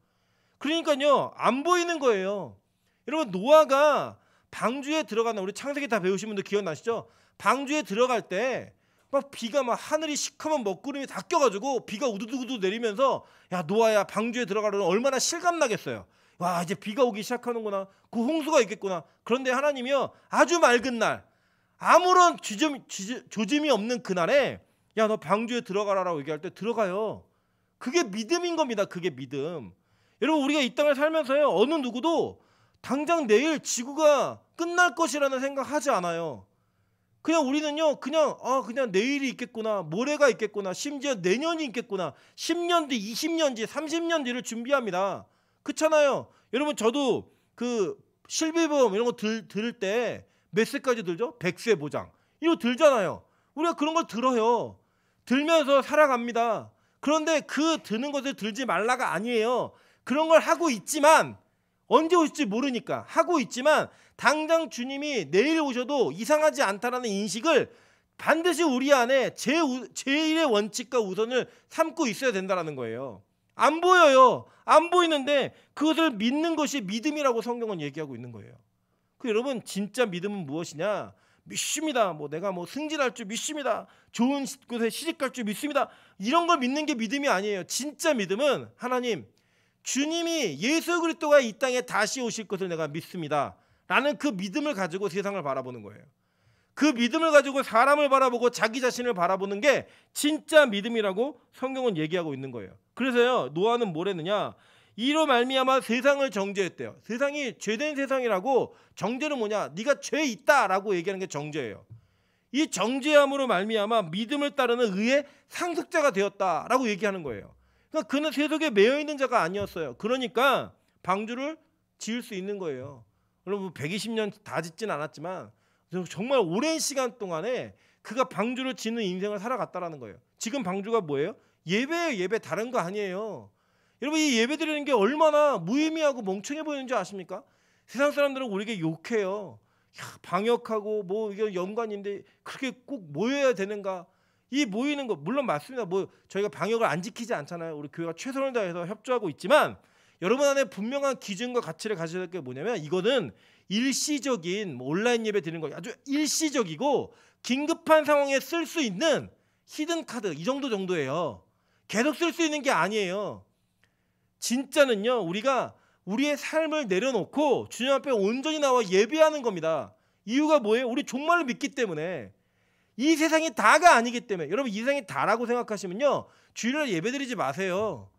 그러니까요, 안 보이는 거예요. 여러분, 노아가 방주에 들어가는, 우리 창세기 다 배우신 분들 기억나시죠? 방주에 들어갈 때 막 비가 막 하늘이 시커먼 먹구름이 다 껴가지고 비가 우두두두 내리면서 야, 노아야, 방주에 들어가려면 얼마나 실감나겠어요. 와, 이제 비가 오기 시작하는구나. 그 홍수가 있겠구나. 그런데 하나님이요, 아주 맑은 날, 아무런 조짐이 없는 그날에 야, 너 방주에 들어가라라고 얘기할 때 들어가요. 그게 믿음인 겁니다. 그게 믿음. 여러분, 우리가 이 땅을 살면서요, 어느 누구도 당장 내일 지구가 끝날 것이라는 생각하지 않아요. 그냥 우리는요, 그냥 내일이 있겠구나, 모레가 있겠구나, 심지어 내년이 있겠구나, 10년 뒤, 20년 뒤, 30년 뒤를 준비합니다. 그렇잖아요. 여러분, 저도 그 실비보험 이런 거 들을 때 몇 세까지 들죠? 100세 보장 이거 들잖아요. 우리가 그런 걸 들어요. 들면서 살아갑니다. 그런데 그 드는 것을 들지 말라가 아니에요. 그런 걸 하고 있지만 언제 오실지 모르니까 하고 있지만 당장 주님이 내일 오셔도 이상하지 않다라는 인식을 반드시 우리 안에 제일의 원칙과 우선을 삼고 있어야 된다는 거예요. 안 보여요. 안 보이는데 그것을 믿는 것이 믿음이라고 성경은 얘기하고 있는 거예요. 여러분, 진짜 믿음은 무엇이냐? 믿습니다. 뭐 내가 뭐 승진할 줄 믿습니다. 좋은 곳에 시집갈 줄 믿습니다. 이런 걸 믿는 게 믿음이 아니에요. 진짜 믿음은 하나님, 주님이 예수 그리스도가 이 땅에 다시 오실 것을 내가 믿습니다. 라는 그 믿음을 가지고 세상을 바라보는 거예요. 그 믿음을 가지고 사람을 바라보고 자기 자신을 바라보는 게 진짜 믿음이라고 성경은 얘기하고 있는 거예요. 그래서요, 노아는 뭘 했느냐? 이로 말미암아 세상을 정죄했대요. 세상이 죄된 세상이라고. 정죄는 뭐냐? 네가 죄 있다라고 얘기하는 게 정죄예요. 이 정죄함으로 말미암아 믿음을 따르는 의의 상속자가 되었다라고 얘기하는 거예요. 그러니까 그는 세속에 매여 있는 자가 아니었어요. 그러니까 방주를 지을 수 있는 거예요. 여러분, 120년 다 짓진 않았지만 정말 오랜 시간 동안에 그가 방주를 짓는 인생을 살아갔다라는 거예요. 지금 방주가 뭐예요? 예배예요. 예배. 다른 거 아니에요. 여러분, 이 예배 드리는 게 얼마나 무의미하고 멍청해 보이는 줄 아십니까? 세상 사람들은 우리에게 욕해요. 방역하고 뭐 이게 연관인데 그렇게 꼭 모여야 되는가? 이 모이는 거 물론 맞습니다. 뭐 저희가 방역을 안 지키지 않잖아요. 우리 교회가 최선을 다해서 협조하고 있지만 여러분 안에 분명한 기준과 가치를 가져야 될 게 뭐냐면 이거는 일시적인 뭐 온라인 예배 드리는 거 아주 일시적이고 긴급한 상황에 쓸 수 있는 히든 카드 이 정도예요. 계속 쓸 수 있는 게 아니에요. 진짜는요. 우리가 우리의 삶을 내려놓고 주님 앞에 온전히 나와 예배하는 겁니다. 이유가 뭐예요? 우리 정말로 믿기 때문에. 이 세상이 다가 아니기 때문에. 여러분 이 세상이 다라고 생각하시면요. 주일날 예배드리지 마세요.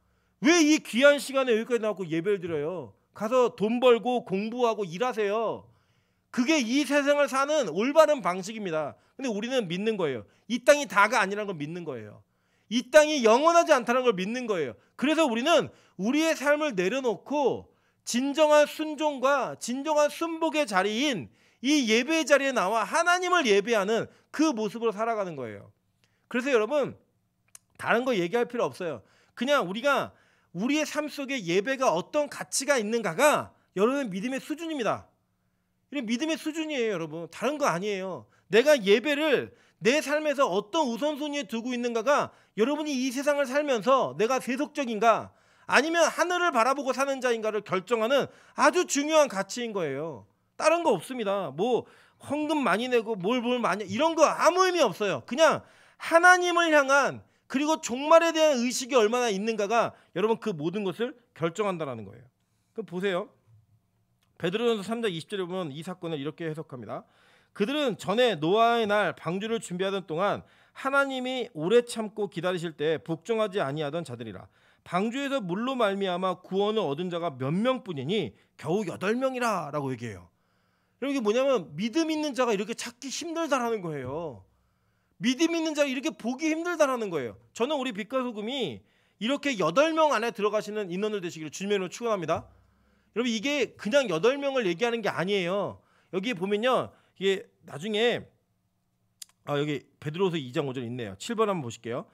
왜 이 귀한 시간에 여기까지 나와서 예배를 드려요? 가서 돈 벌고 공부하고 일하세요. 그게 이 세상을 사는 올바른 방식입니다. 근데 우리는 믿는 거예요. 이 땅이 다가 아니라는 걸 믿는 거예요. 이 땅이 영원하지 않다는 걸 믿는 거예요. 그래서 우리는 우리의 삶을 내려놓고 진정한 순종과 진정한 순복의 자리인 이 예배의 자리에 나와 하나님을 예배하는 그 모습으로 살아가는 거예요. 그래서 여러분 다른 거 얘기할 필요 없어요. 그냥 우리가 우리의 삶 속에 예배가 어떤 가치가 있는가가 여러분의 믿음의 수준입니다. 이게 믿음의 수준이에요, 여러분. 다른 거 아니에요. 내가 예배를 내 삶에서 어떤 우선순위에 두고 있는가가 여러분이 이 세상을 살면서 내가 세속적인가 아니면 하늘을 바라보고 사는 자인가를 결정하는 아주 중요한 가치인 거예요. 다른 거 없습니다. 뭐 헌금 많이 내고 뭘 많이 이런 거 아무 의미 없어요. 그냥 하나님을 향한 그리고 종말에 대한 의식이 얼마나 있는가가 여러분 그 모든 것을 결정한다는 거예요. 그럼 보세요. 베드로전서 3장 20절에 보면 이 사건을 이렇게 해석합니다. 그들은 전에 노아의 날 방주를 준비하던 동안 하나님이 오래 참고 기다리실 때 복종하지 아니하던 자들이라. 방주에서 물로 말미암아 구원을 얻은 자가 몇 명뿐이니 겨우 8명이라 라고 얘기해요. 여러분 이게 뭐냐면 믿음 있는 자가 이렇게 찾기 힘들다라는 거예요. 믿음 있는 자가 이렇게 보기 힘들다라는 거예요. 저는 우리 빛과 소금이 이렇게 8명 안에 들어가시는 인원을 되시기를 주님의 이름으로 축원합니다. 여러분 이게 그냥 8명을 얘기하는 게 아니에요. 여기 보면요. 이게 나중에 여기 베드로서 2장 5절 있네요. 7번 한번 보실게요.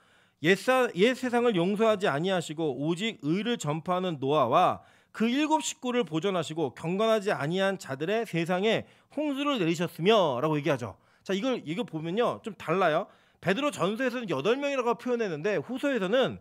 옛 세상을 용서하지 아니하시고 오직 의를 전파하는 노아와 그 7 식구를 보존하시고 경건하지 아니한 자들의 세상에 홍수를 내리셨으며 라고 얘기하죠. 자 이걸 보면요 좀 달라요. 베드로 전서에서는 8명이라고 표현했는데 후서에서는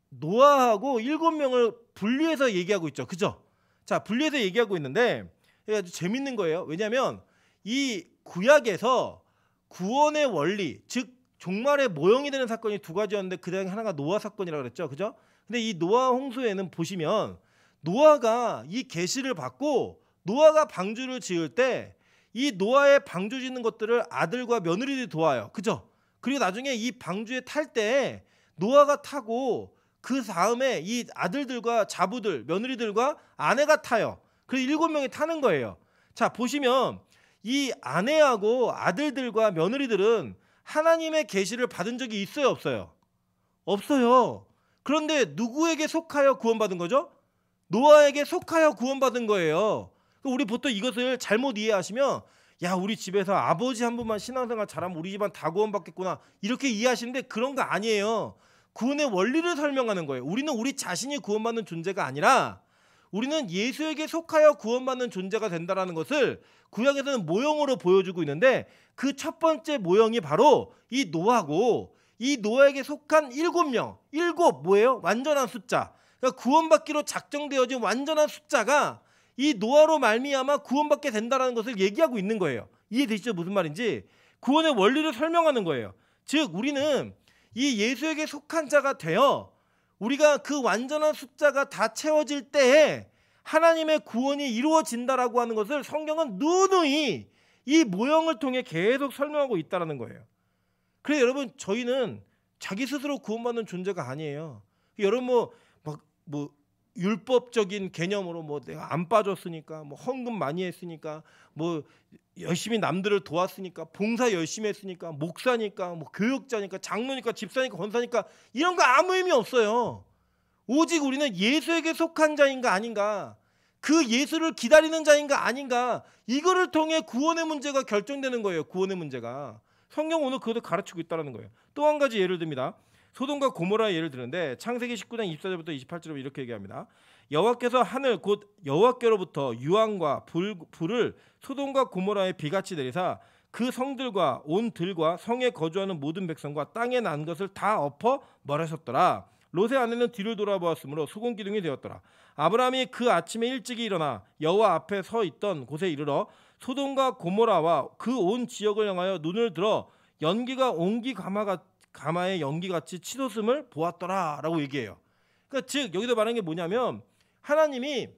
노아하고 7명을 분리해서 얘기하고 있죠. 그죠? 자 분리해서 얘기하고 있는데 이게 아주 재밌는 거예요. 왜냐하면 이 구약에서 구원의 원리 즉 종말의 모형이 되는 사건이 2가지였는데 그 중에 하나가 노아 사건이라고 그랬죠. 그죠? 근데 이 노아 홍수에는 보시면 노아가 이 계시를 받고 노아가 방주를 지을 때 이 노아의 방주 짓는 것들을 아들과 며느리들이 도와요. 그죠? 그리고 나중에 이 방주에 탈 때 노아가 타고 그 다음에 이 아들들과 자부들, 며느리들과 아내가 타요. 그래서 7명이 타는 거예요. 자 보시면 이 아내하고 아들들과 며느리들은 하나님의 계시를 받은 적이 있어요, 없어요? 없어요. 그런데 누구에게 속하여 구원받은 거죠? 노아에게 속하여 구원받은 거예요. 우리 보통 이것을 잘못 이해하시면 야 우리 집에서 아버지 한 분만 신앙생활 잘하면 우리 집안 다 구원받겠구나 이렇게 이해하시는데 그런 거 아니에요. 구원의 원리를 설명하는 거예요. 우리는 우리 자신이 구원받는 존재가 아니라 우리는 예수에게 속하여 구원받는 존재가 된다는 것을 구약에서는 모형으로 보여주고 있는데 그 첫 번째 모형이 바로 이 노아고 이 노아에게 속한 7명 7 뭐예요? 완전한 숫자. 그러니까 구원받기로 작정되어진 완전한 숫자가 이 노아로 말미암아 구원받게 된다는 것을 얘기하고 있는 거예요. 이해되시죠? 무슨 말인지. 구원의 원리를 설명하는 거예요. 즉 우리는 이 예수에게 속한 자가 되어 우리가 그 완전한 숫자가 다 채워질 때에 하나님의 구원이 이루어진다라고 하는 것을 성경은 누누이 이 모형을 통해 계속 설명하고 있다는 거예요. 그래서 여러분 저희는 자기 스스로 구원받는 존재가 아니에요. 여러분 뭐 율법적인 개념으로 뭐 내가 안 빠졌으니까 뭐 헌금 많이 했으니까 뭐 열심히 남들을 도왔으니까 봉사 열심히 했으니까 목사니까 뭐 교육자니까 장로니까 집사니까 권사니까 이런 거 아무 의미 없어요. 오직 우리는 예수에게 속한 자인가 아닌가 그 예수를 기다리는 자인가 아닌가 이거를 통해 구원의 문제가 결정되는 거예요. 구원의 문제가. 성경 오늘 그것을 가르치고 있다는 거예요. 또 한 가지 예를 듭니다. 소돔과 고모라의 예를 드는데 창세기 19장 24절부터 28절로 이렇게 얘기합니다. 여호와께서 하늘 곧 여호와께로부터 유황과 불을 소돔과 고모라에 비같이 내리사 그 성들과 온 들과 성에 거주하는 모든 백성과 땅에 난 것을 다 엎어 멀으셨더라. 롯의 아내는 뒤를 돌아보았으므로 소금기둥이 되었더라. 아브라함이 그 아침에 일찍이 일어나 여호와 앞에 서 있던 곳에 이르러 소돔과 고모라와 그 온 지역을 향하여 눈을 들어 연기가 옹기 가마의 연기같이 치솟음을 보았더라라고 얘기해요. 그러니까 즉 여기서 말하는 게 뭐냐면 하나님이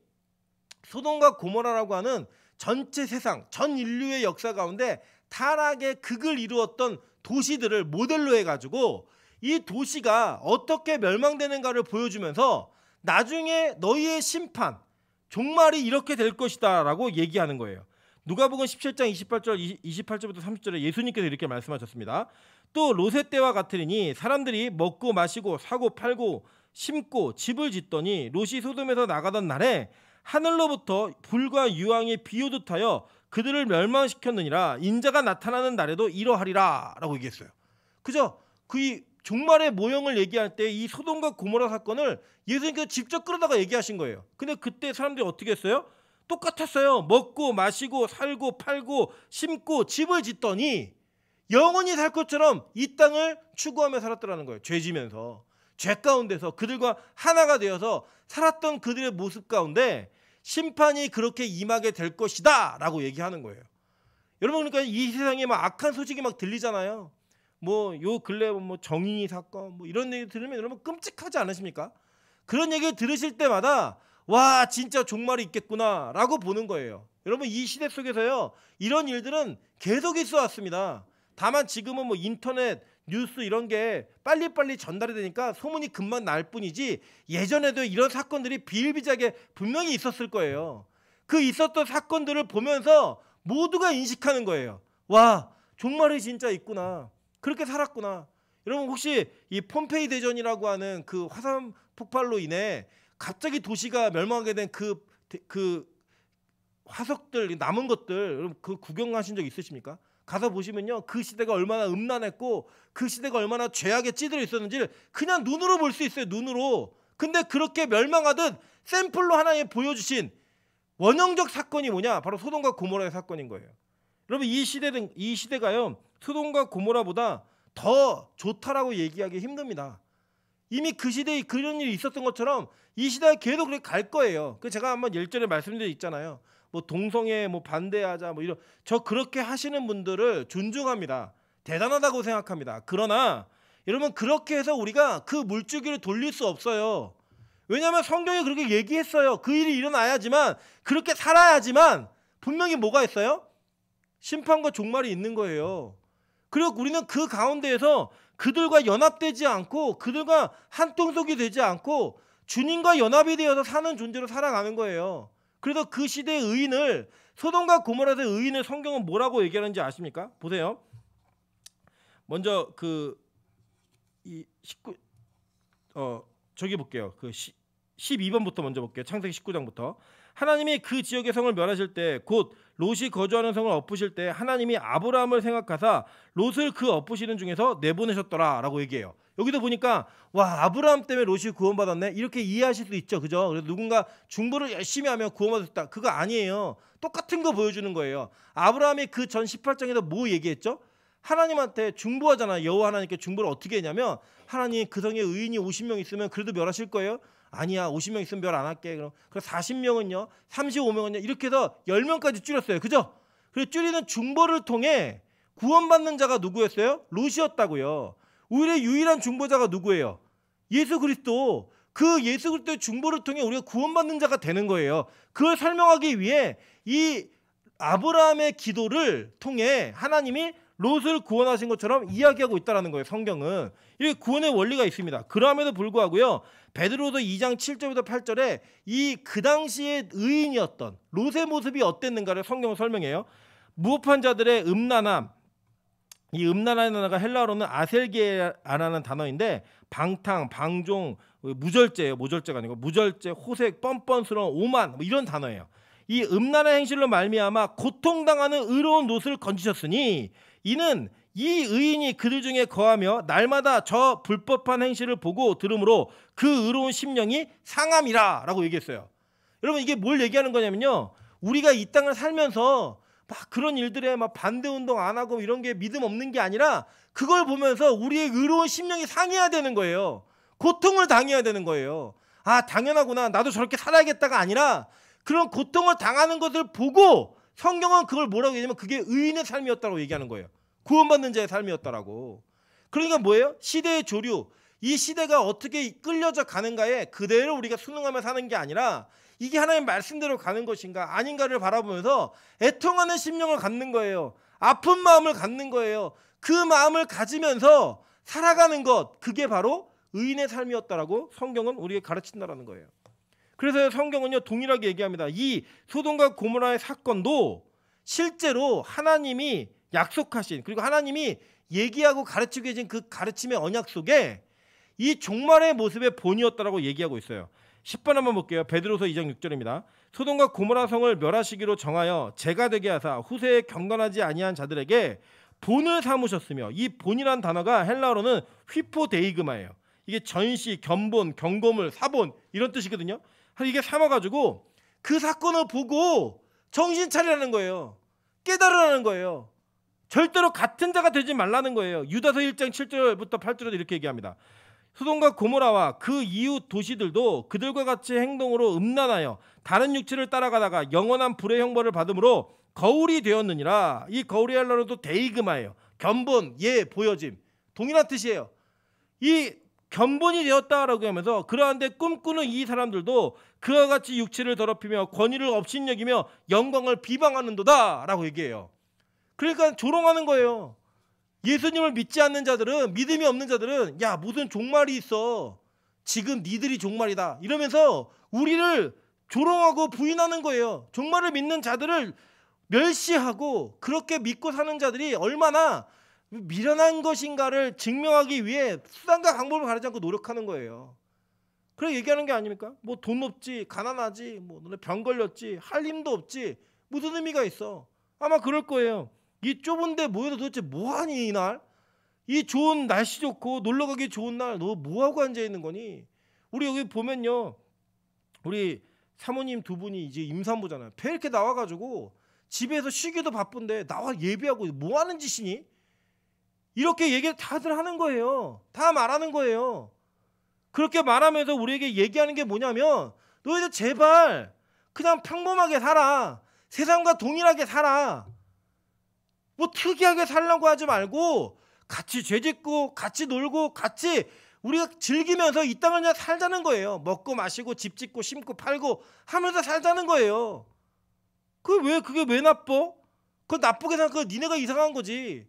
소돔과 고모라라고 하는 전체 세상, 전 인류의 역사 가운데 타락의 극을 이루었던 도시들을 모델로 해가지고 이 도시가 어떻게 멸망되는가를 보여주면서 나중에 너희의 심판, 종말이 이렇게 될 것이다 라고 얘기하는 거예요. 누가복음 17장 28절부터 30절에 예수님께서 이렇게 말씀하셨습니다. 또 롯의 때와 같으리니 사람들이 먹고 마시고 사고 팔고 심고 집을 짓더니 롯이 소돔에서 나가던 날에 하늘로부터 불과 유황이 비오듯 하여 그들을 멸망시켰느니라. 인자가 나타나는 날에도 이러하리라 라고 얘기했어요. 그죠? 그 종말의 모형을 얘기할 때 이 소돔과 고모라 사건을 예수님께서 직접 끌어다가 얘기하신 거예요. 근데 그때 사람들이 어떻게 했어요? 똑같았어요. 먹고 마시고 살고 팔고 심고 집을 짓더니 영원히 살 것처럼 이 땅을 추구하며 살았더라는 거예요. 죄 지면서 죄 가운데서 그들과 하나가 되어서 살았던 그들의 모습 가운데 심판이 그렇게 임하게 될 것이다 라고 얘기하는 거예요. 여러분, 그러니까 이 세상에 막 악한 소식이 막 들리잖아요. 뭐 요 근래 뭐 정의 사건 뭐 이런 얘기 들으면 여러분 끔찍하지 않으십니까? 그런 얘기를 들으실 때마다 와 진짜 종말이 있겠구나 라고 보는 거예요. 여러분, 이 시대 속에서요 이런 일들은 계속 있어 왔습니다. 다만 지금은 뭐 인터넷 뉴스 이런 게 빨리빨리 전달이 되니까 소문이 금방 날 뿐이지 예전에도 이런 사건들이 비일비재하게 분명히 있었을 거예요. 그 있었던 사건들을 보면서 모두가 인식하는 거예요. 와, 종말이 진짜 있구나. 그렇게 살았구나. 여러분, 혹시 이 폼페이 대전이라고 하는 그 화산 폭발로 인해 갑자기 도시가 멸망하게 된 그 화석들, 남은 것들 여러분 그 구경하신 적 있으십니까? 가서 보시면요 그 시대가 얼마나 음란했고 그 시대가 얼마나 죄악에 찌들어 있었는지를 그냥 눈으로 볼 수 있어요. 눈으로. 근데 그렇게 멸망하듯 샘플로 하나님 보여주신 원형적 사건이 뭐냐? 바로 소돔과 고모라의 사건인 거예요. 여러분, 이 시대가요 소돔과 고모라보다 더 좋다라고 얘기하기 힘듭니다. 이미 그 시대에 그런 일이 있었던 것처럼 이 시대가 계속 그렇게 갈 거예요. 그 제가 한번 일전에 말씀드린 있잖아요. 뭐 동성애 뭐 반대하자 뭐 이런 저 그렇게 하시는 분들을 존중합니다. 대단하다고 생각합니다. 그러나 여러분 그렇게 해서 우리가 그 물줄기를 돌릴 수 없어요. 왜냐하면 성경이 그렇게 얘기했어요. 그 일이 일어나야지만 그렇게 살아야지만 분명히 뭐가 있어요? 심판과 종말이 있는 거예요. 그리고 우리는 그 가운데에서 그들과 연합되지 않고 그들과 한통속이 되지 않고 주님과 연합이 되어서 사는 존재로 살아가는 거예요. 그래서 그 시대의 의인을 소돔과 고모라의 의인을 성경은 뭐라고 얘기하는지 아십니까? 보세요. 먼저 저기 볼게요. 12번부터 먼저 볼게요. 창세기 19장부터. 하나님이 그 지역의 성을 멸하실 때 곧 롯이 거주하는 성을 엎으실 때 하나님이 아브라함을 생각하사 롯을 그 엎으시는 중에서 내보내셨더라라고 얘기해요. 여기도 보니까 와 아브라함 때문에 롯이 구원받았네 이렇게 이해하실 수 있죠. 그죠? 그래서 누군가 중보를 열심히 하면 구원받았다. 그거 아니에요. 똑같은 거 보여주는 거예요. 아브라함이 그 전 18장에서 뭐 얘기했죠? 하나님한테 중보하잖아요. 여호와 하나님께 중보를 어떻게 했냐면 하나님 그 성에 의인이 50명 있으면 그래도 멸하실 거예요? 아니야 50명 있으면 멸 안 할게. 그럼 40명은요 35명은요 이렇게 해서 10명까지 줄였어요. 그죠? 그래서 줄이는 중보를 통해 구원받는 자가 누구였어요? 롯이었다고요. 오히려 유일한 중보자가 누구예요? 예수 그리스도. 그 예수 그리스도의 중보를 통해 우리가 구원받는 자가 되는 거예요. 그걸 설명하기 위해 이 아브라함의 기도를 통해 하나님이 롯을 구원하신 것처럼 이야기하고 있다는 거예요. 성경은. 이 구원의 원리가 있습니다. 그럼에도 불구하고요. 베드로서 2장 7절부터 8절에 이 그 당시의 의인이었던 롯의 모습이 어땠는가를 성경은 설명해요. 무업한 자들의 음란함. 이 음란한 단어가 헬라어로는 아셀게아라는 단어인데 방탕, 방종, 무절제예요. 모절제가 아니고 무절제, 호색, 뻔뻔스러운 오만 뭐 이런 단어예요. 이 음란한 행실로 말미암아 고통당하는 의로운 롯을 건지셨으니 이는 이 의인이 그들 중에 거하며 날마다 저 불법한 행실을 보고 들으므로 그 의로운 심령이 상함이라 라고 얘기했어요. 여러분 이게 뭘 얘기하는 거냐면요, 우리가 이 땅을 살면서 막 그런 일들에 막 반대 운동 안 하고 이런 게 믿음 없는 게 아니라 그걸 보면서 우리의 의로운 심령이 상해야 되는 거예요. 고통을 당해야 되는 거예요. 아, 당연하구나, 나도 저렇게 살아야겠다가 아니라 그런 고통을 당하는 것을 보고 성경은 그걸 뭐라고 얘기하냐면 그게 의인의 삶이었다고 얘기하는 거예요. 구원받는 자의 삶이었다라고. 그러니까 뭐예요? 시대의 조류, 이 시대가 어떻게 끌려져 가는가에 그대로 우리가 순응하며 사는 게 아니라 이게 하나님 말씀대로 가는 것인가 아닌가를 바라보면서 애통하는 심령을 갖는 거예요. 아픈 마음을 갖는 거예요. 그 마음을 가지면서 살아가는 것, 그게 바로 의인의 삶이었다라고 성경은 우리에게 가르친다라는 거예요. 그래서 성경은요 동일하게 얘기합니다. 이 소돔과 고모라의 사건도 실제로 하나님이 약속하신, 그리고 하나님이 얘기하고 가르치고 계신 그 가르침의 언약 속에 이 종말의 모습의 본이었다라고 얘기하고 있어요. 10번 한번 볼게요. 베드로서 2장 6절입니다. 소돔과 고모라 성을 멸하시기로 정하여 제가 되게 하사 후세에 경건하지 아니한 자들에게 본을 삼으셨으며, 이 본이란 단어가 헬라어로는 휘포데이그마예요. 이게 전시, 견본, 경고물, 사본 이런 뜻이거든요. 이게 삼아가지고 그 사건을 보고 정신 차리라는 거예요. 깨달으라는 거예요. 절대로 같은 자가 되지 말라는 거예요. 유다서 1장 7절부터 8절에도 이렇게 얘기합니다. 소돔과 고모라와 그 이웃 도시들도 그들과 같이 행동으로 음란하여 다른 육체를 따라가다가 영원한 불의 형벌을 받음으로 거울이 되었느니라. 이 거울이 헬라어로도 데이그마예요. 견본, 예, 보여짐. 동일한 뜻이에요. 이 견본이 되었다라고 하면서 그러한데 꿈꾸는 이 사람들도 그와 같이 육체를 더럽히며 권위를 업신여기며 영광을 비방하는도다 라고 얘기해요. 그러니까 조롱하는 거예요. 예수님을 믿지 않는 자들은, 믿음이 없는 자들은 야 무슨 종말이 있어, 지금 니들이 종말이다 이러면서 우리를 조롱하고 부인하는 거예요. 종말을 믿는 자들을 멸시하고 그렇게 믿고 사는 자들이 얼마나 미련한 것인가를 증명하기 위해 수단과 방법을 가리지 않고 노력하는 거예요. 그래 얘기하는 게 아닙니까? 뭐 돈 없지, 가난하지, 뭐 너네 병 걸렸지, 할 힘도 없지, 무슨 의미가 있어? 아마 그럴 거예요. 이 좁은 데 모여서 도대체 뭐하니 이날? 이 좋은 날씨 좋고 놀러가기 좋은 날 너 뭐하고 앉아있는 거니? 우리 여기 보면요, 우리 사모님 두 분이 이제 임산부잖아요. 배 이렇게 나와가지고 집에서 쉬기도 바쁜데 나와 예배하고 뭐하는 짓이니? 이렇게 얘기를 다들 하는 거예요. 다 말하는 거예요. 그렇게 말하면서 우리에게 얘기하는 게 뭐냐면 너희들 제발 그냥 평범하게 살아. 세상과 동일하게 살아. 뭐 특이하게 살려고 하지 말고 같이 죄짓고 같이 놀고 같이 우리가 즐기면서 이 땅을 그냥 살자는 거예요. 먹고 마시고 집 짓고 심고 팔고 하면서 살자는 거예요. 그게 왜 나빠? 그거 나쁘게 생각하고 니네가 이상한 거지.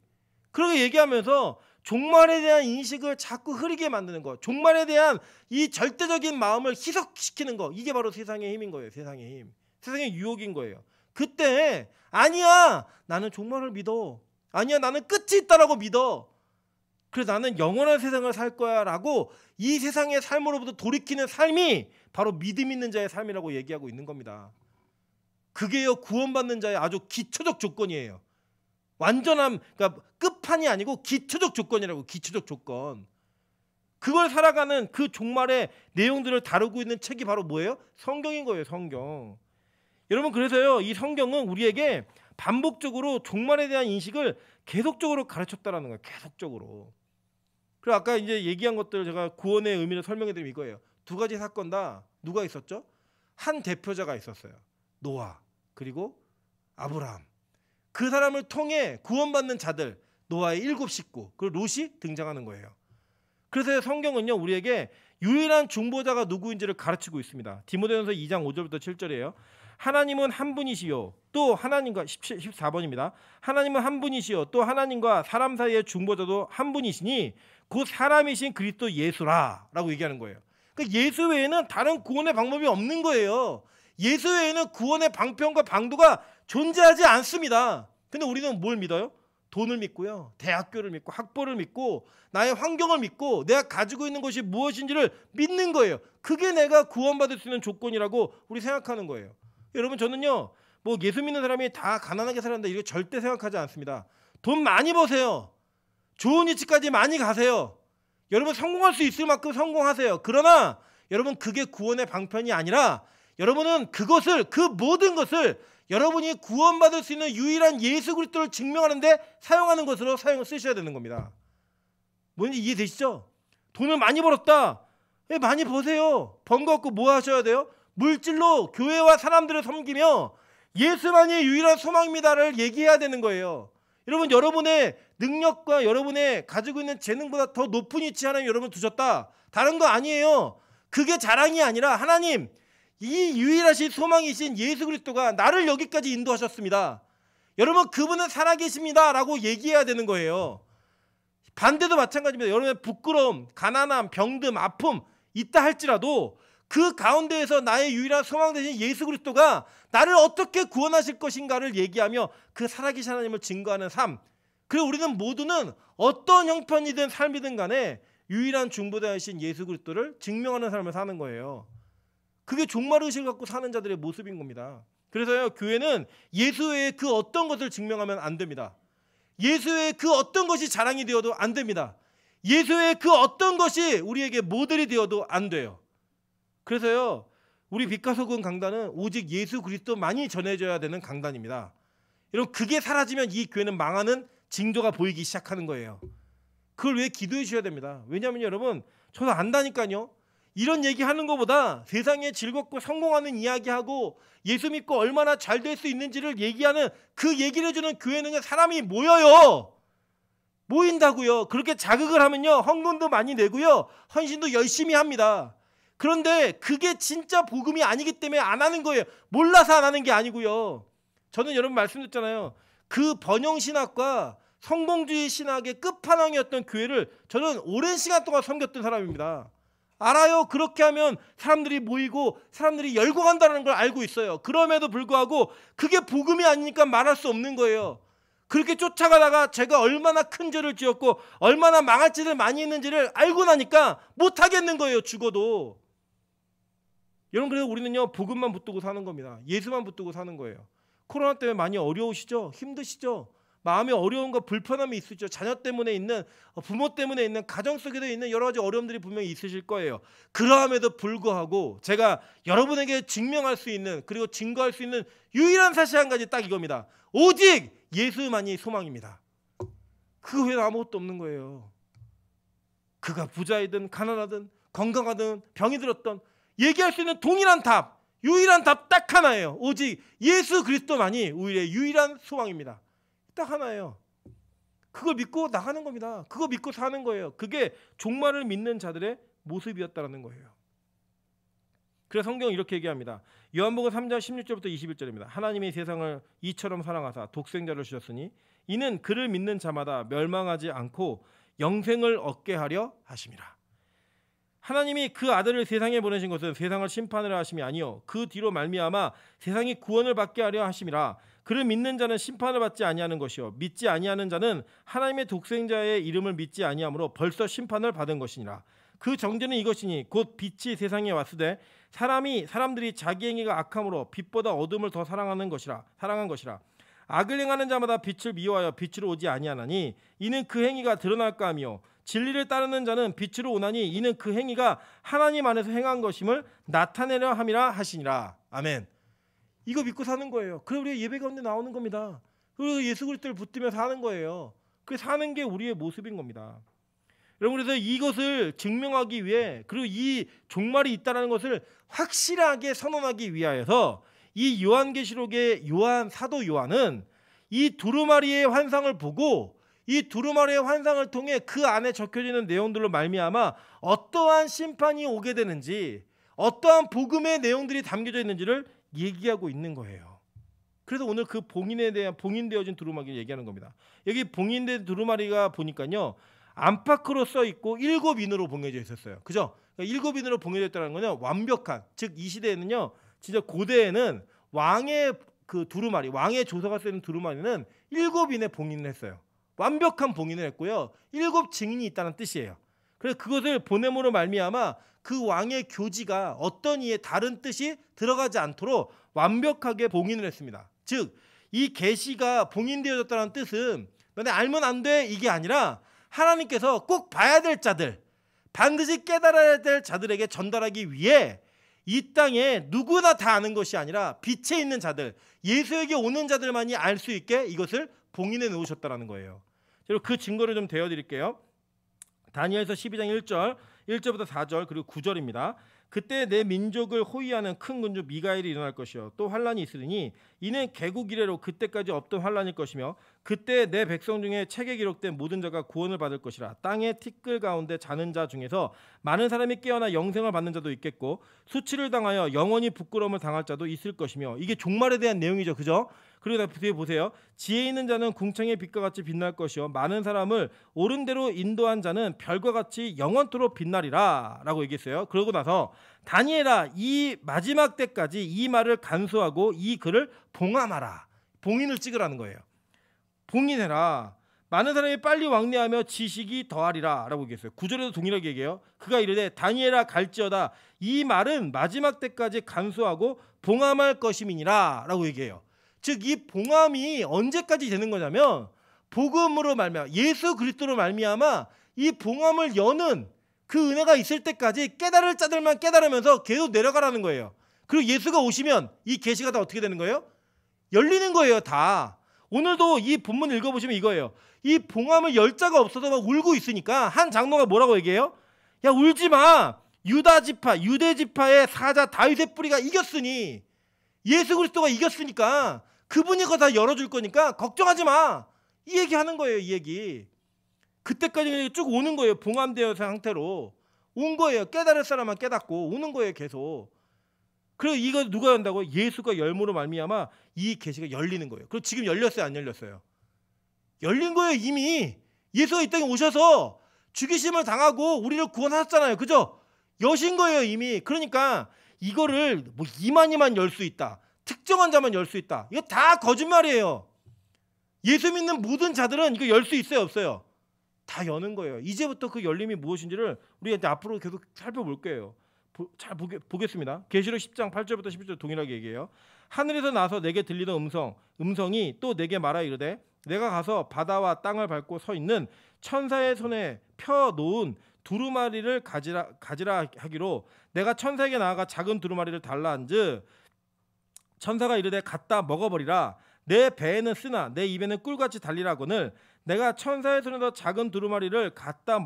그렇게 얘기하면서 종말에 대한 인식을 자꾸 흐리게 만드는 거, 종말에 대한 이 절대적인 마음을 희석시키는 거, 이게 바로 세상의 힘인 거예요. 세상의 힘, 세상의 유혹인 거예요. 그때 아니야 나는 종말을 믿어, 아니야 나는 끝이 있다라고 믿어, 그래서 나는 영원한 세상을 살 거야 라고 이 세상의 삶으로부터 돌이키는 삶이 바로 믿음 있는 자의 삶이라고 얘기하고 있는 겁니다. 그게요 구원받는 자의 아주 기초적 조건이에요. 완전한, 그러니까 끝판이 아니고 기초적 조건이라고. 기초적 조건. 그걸 살아가는 그 종말의 내용들을 다루고 있는 책이 바로 뭐예요? 성경인 거예요. 성경. 여러분 그래서요 이 성경은 우리에게 반복적으로 종말에 대한 인식을 계속적으로 가르쳤다라는 거예요. 계속적으로. 그리고 아까 이제 얘기한 것들 제가 구원의 의미를 설명해 드리면 이거예요. 두 가지 사건 다 누가 있었죠? 한 대표자가 있었어요. 노아 그리고 아브라함. 그 사람을 통해 구원받는 자들, 노아의 7 식구, 그리고 롯이 등장하는 거예요. 그래서 성경은요 우리에게 유일한 중보자가 누구인지를 가르치고 있습니다. 디모데전서 2장 5절부터 7절이에요. 하나님은 한 분이시요 또 하나님과 14번입니다. 하나님은 한 분이시요 또 하나님과 사람 사이의 중보자도 한 분이시니 곧 사람이신 그리스도 예수라 라고 얘기하는 거예요. 그러니까 예수 외에는 다른 구원의 방법이 없는 거예요. 예수 외에는 구원의 방편과 방도가 존재하지 않습니다. 근데 우리는 뭘 믿어요? 돈을 믿고요, 대학교를 믿고 학벌을 믿고 나의 환경을 믿고 내가 가지고 있는 것이 무엇인지를 믿는 거예요. 그게 내가 구원받을 수 있는 조건이라고 우리 생각하는 거예요. 여러분 저는요 뭐 예수 믿는 사람이 다 가난하게 살았는데 이렇게 절대 생각하지 않습니다. 돈 많이 버세요. 좋은 위치까지 많이 가세요. 여러분 성공할 수 있을 만큼 성공하세요. 그러나 여러분 그게 구원의 방편이 아니라 여러분은 그것을, 그 모든 것을 여러분이 구원받을 수 있는 유일한 예수 그리스도를 증명하는데 사용하는 것으로 쓰셔야 되는 겁니다. 뭔지 이해되시죠? 돈을 많이 벌었다. 많이 버세요. 번 거 갖고 뭐 하셔야 돼요? 물질로 교회와 사람들을 섬기며 예수만이 유일한 소망입니다를 얘기해야 되는 거예요. 여러분, 여러분의 능력과 여러분의 가지고 있는 재능보다 더 높은 위치에 하나님 여러분 두셨다. 다른 거 아니에요. 그게 자랑이 아니라 하나님, 이 유일하신 소망이신 예수 그리스도가 나를 여기까지 인도하셨습니다. 여러분, 그분은 살아계십니다 라고 얘기해야 되는 거예요. 반대도 마찬가지입니다. 여러분의 부끄러움, 가난함, 병듦, 아픔 있다 할지라도 그 가운데에서 나의 유일한 소망 되신 예수 그리스도가 나를 어떻게 구원하실 것인가를 얘기하며 그 살아계신 하나님을 증거하는 삶. 그리고 우리는 모두는 어떤 형편이든 삶이든 간에 유일한 중보자이신 예수 그리스도를 증명하는 삶을 사는 거예요. 그게 종말의식을 갖고 사는 자들의 모습인 겁니다. 그래서요, 교회는 예수 외에 그 어떤 것을 증명하면 안 됩니다. 예수 외에 그 어떤 것이 자랑이 되어도 안 됩니다. 예수 외에 그 어떤 것이 우리에게 모델이 되어도 안 돼요. 그래서요, 우리 빛과 소금 강단은 오직 예수 그리스도만이 전해져야 되는 강단입니다. 여러분, 그게 사라지면 이 교회는 망하는 징조가 보이기 시작하는 거예요. 그걸 왜 기도해 주셔야 됩니다. 왜냐하면 여러분, 저도 안다니까요. 이런 얘기하는 것보다 세상에 즐겁고 성공하는 이야기하고 예수 믿고 얼마나 잘 될 수 있는지를 얘기하는 그 얘기를 해주는 교회는 사람이 모여요. 모인다고요. 그렇게 자극을 하면요, 헌금도 많이 내고요, 헌신도 열심히 합니다. 그런데 그게 진짜 복음이 아니기 때문에 안 하는 거예요. 몰라서 안 하는 게 아니고요. 저는 여러분 말씀드렸잖아요. 그 번영신학과 성공주의 신학의 끝판왕이었던 교회를 저는 오랜 시간 동안 섬겼던 사람입니다. 알아요. 그렇게 하면 사람들이 모이고 사람들이 열광한다는 걸 알고 있어요. 그럼에도 불구하고 그게 복음이 아니니까 말할 수 없는 거예요. 그렇게 쫓아가다가 제가 얼마나 큰 죄를 지었고 얼마나 망할 짓을 많이 했는지를 알고 나니까 못하겠는 거예요. 죽어도. 여러분, 그래서 우리는요, 복음만 붙들고 사는 겁니다. 예수만 붙들고 사는 거예요. 코로나 때문에 많이 어려우시죠? 힘드시죠? 마음에 어려움과 불편함이 있으시죠? 자녀 때문에 있는, 부모 때문에 있는, 가정 속에도 있는 여러 가지 어려움들이 분명히 있으실 거예요. 그러함에도 불구하고 제가 여러분에게 증명할 수 있는, 그리고 증거할 수 있는 유일한 사실 한 가지 딱 이겁니다. 오직 예수만이 소망입니다. 그 외에는 아무것도 없는 거예요. 그가 부자이든 가난하든 건강하든 병이 들었던 얘기할 수 있는 동일한 답, 유일한 답 딱 하나예요. 오직 예수 그리스도만이 우리의 유일한 소망입니다. 딱 하나예요. 그걸 믿고 나가는 겁니다. 그거 믿고 사는 거예요. 그게 종말을 믿는 자들의 모습이었다는 거예요. 그래서 성경은 이렇게 얘기합니다. 요한복음 3장 16절부터 21절입니다. 하나님이 세상을 이처럼 사랑하사 독생자를 주셨으니 이는 그를 믿는 자마다 멸망하지 않고 영생을 얻게 하려 하심이라. 하나님이 그 아들을 세상에 보내신 것은 세상을 심판하려 하심이 아니요 그 뒤로 말미암아 세상이 구원을 받게 하려 하심이라. 그를 믿는 자는 심판을 받지 아니하는 것이요 믿지 아니하는 자는 하나님의 독생자의 이름을 믿지 아니하므로 벌써 심판을 받은 것이니라. 그 정죄는 이것이니 곧 빛이 세상에 왔으되 사람들이 자기 행위가 악함으로 빛보다 어둠을 더 사랑한 것이라. 악을 행하는 자마다 빛을 미워하여 빛으로 오지 아니하나니 이는 그 행위가 드러날까 하며 진리를 따르는 자는 빛으로 오나니 이는 그 행위가 하나님 안에서 행한 것임을 나타내려 함이라 하시니라. 아멘. 이거 믿고 사는 거예요. 그래 우리가 예배 가운데 나오는 겁니다. 그리고 예수 그리스도를 붙들며 사는 거예요. 그 사는 게 우리의 모습인 겁니다. 여러분, 그래서 이것을 증명하기 위해, 그리고 이 종말이 있다는 것을 확실하게 선언하기 위하여서 이 요한계시록의 사도 요한은 이 두루마리의 환상을 보고 이 두루마리의 환상을 통해 그 안에 적혀지는 내용들로 말미암아 어떠한 심판이 오게 되는지, 어떠한 복음의 내용들이 담겨져 있는지를 얘기하고 있는 거예요. 그래서 오늘 그 봉인에 대한 봉인되어진 두루마리를 얘기하는 겁니다. 여기 봉인된 두루마리가 보니까요, 안팎으로 써 있고 7인으로 봉해져 있었어요. 그죠? 7인으로 봉해져 있다는 거는 완벽한, 즉 이 시대에는요, 진짜 고대에는 왕의 그 두루마리, 왕의 조서가 쓰는 두루마리는 7인에 봉인을 했어요. 완벽한 봉인을 했고요. 7 증인이 있다는 뜻이에요. 그래서 그것을 보냄으로 말미암아 그 왕의 교지가 어떤 이의 다른 뜻이 들어가지 않도록 완벽하게 봉인을 했습니다. 즉, 이 계시가 봉인되어졌다는 뜻은 너네 알면 안 돼 이게 아니라 하나님께서 꼭 봐야 될 자들, 반드시 깨달아야 될 자들에게 전달하기 위해 이 땅에 누구나 다 아는 것이 아니라 빛에 있는 자들, 예수에게 오는 자들만이 알 수 있게 이것을 봉인해 놓으셨다는 거예요. 그리고 그 증거를 좀 대어드릴게요. 다니엘서 12장 1절부터 4절 그리고 9절입니다. 그때 내 민족을 호위하는 큰 군주 미가엘이 일어날 것이요 또 환란이 있으리니 이는 개국 이래로 그때까지 없던 환란일 것이며 그때 내 백성 중에 책에 기록된 모든 자가 구원을 받을 것이라. 땅의 티끌 가운데 자는 자 중에서 많은 사람이 깨어나 영생을 받는 자도 있겠고 수치를 당하여 영원히 부끄러움을 당할 자도 있을 것이며. 이게 종말에 대한 내용이죠, 그죠? 그리고 뒤에 보세요. 지혜 있는 자는 궁창의 빛과 같이 빛날 것이요 많은 사람을 옳은 대로 인도한 자는 별과 같이 영원토록 빛나리라 라고 얘기했어요. 그러고 나서 다니엘아 이 마지막 때까지 이 말을 간수하고 이 글을 봉함하라. 봉인을 찍으라는 거예요. 봉인해라. 많은 사람이 빨리 왕래하며 지식이 더하리라 라고 얘기했어요. 9절에도 동일하게 얘기해요. 그가 이르되 다니엘아 갈지어다 이 말은 마지막 때까지 간수하고 봉함할 것임이니라 라고 얘기해요. 즉 이 봉함이 언제까지 되는 거냐면 복음으로 말미암아 예수 그리스도로 말미암아 이 봉함을 여는 그 은혜가 있을 때까지 깨달을 자들만 깨달으면서 계속 내려가라는 거예요. 그리고 예수가 오시면 이 계시가 다 어떻게 되는 거예요? 열리는 거예요, 다. 오늘도 이 본문 읽어보시면 이거예요. 이 봉함을 열 자가 없어서 막 울고 있으니까 한 장로가 뭐라고 얘기해요? 야 울지 마. 유다 지파, 유대 지파의 사자 다윗의 뿌리가 이겼으니 예수 그리스도가 이겼으니까 그분이 그거 다 열어줄 거니까 걱정하지 마. 이 얘기 하는 거예요, 이 얘기. 그때까지 쭉 오는 거예요. 봉함되어 상태로 온 거예요. 깨달을 사람만 깨닫고 오는 거예요, 계속. 그리고 이거 누가 연다고? 예수가 열무로 말미암아 이 계시가 열리는 거예요. 그리고 지금 열렸어요, 안 열렸어요? 열린 거예요, 이미. 예수가 이 땅에 오셔서 죽이심을 당하고 우리를 구원하셨잖아요, 그죠? 여신 거예요, 이미. 그러니까 이거를 뭐 이만희만 열 수 있다, 특정한 자만 열 수 있다, 이거 다 거짓말이에요. 예수 믿는 모든 자들은 이거 열 수 있어요, 없어요? 다 여는 거예요. 이제부터 그 열림이 무엇인지를 우리가 이제 앞으로 계속 살펴볼 거예요. 잘 보겠습니다. 계시록 10장 8절부터 11절 동일하게 얘기해요. 하늘에서 나서 내게 들리던 음성이 또 내게 말하 이르되 내가 가서 바다와 땅을 밟고 서 있는 천사의 손에 펴 놓은 두루마리를 가지라 하기로 내가 천사에게 나아가 작은 두루마리를 달라 한즉 천사가 이르되 갖다 먹어버리라. 내 배에는 쓰나 내 입에는 꿀같이 달리라거늘 내가 천사의 손에서 작은 두루마리를 갖다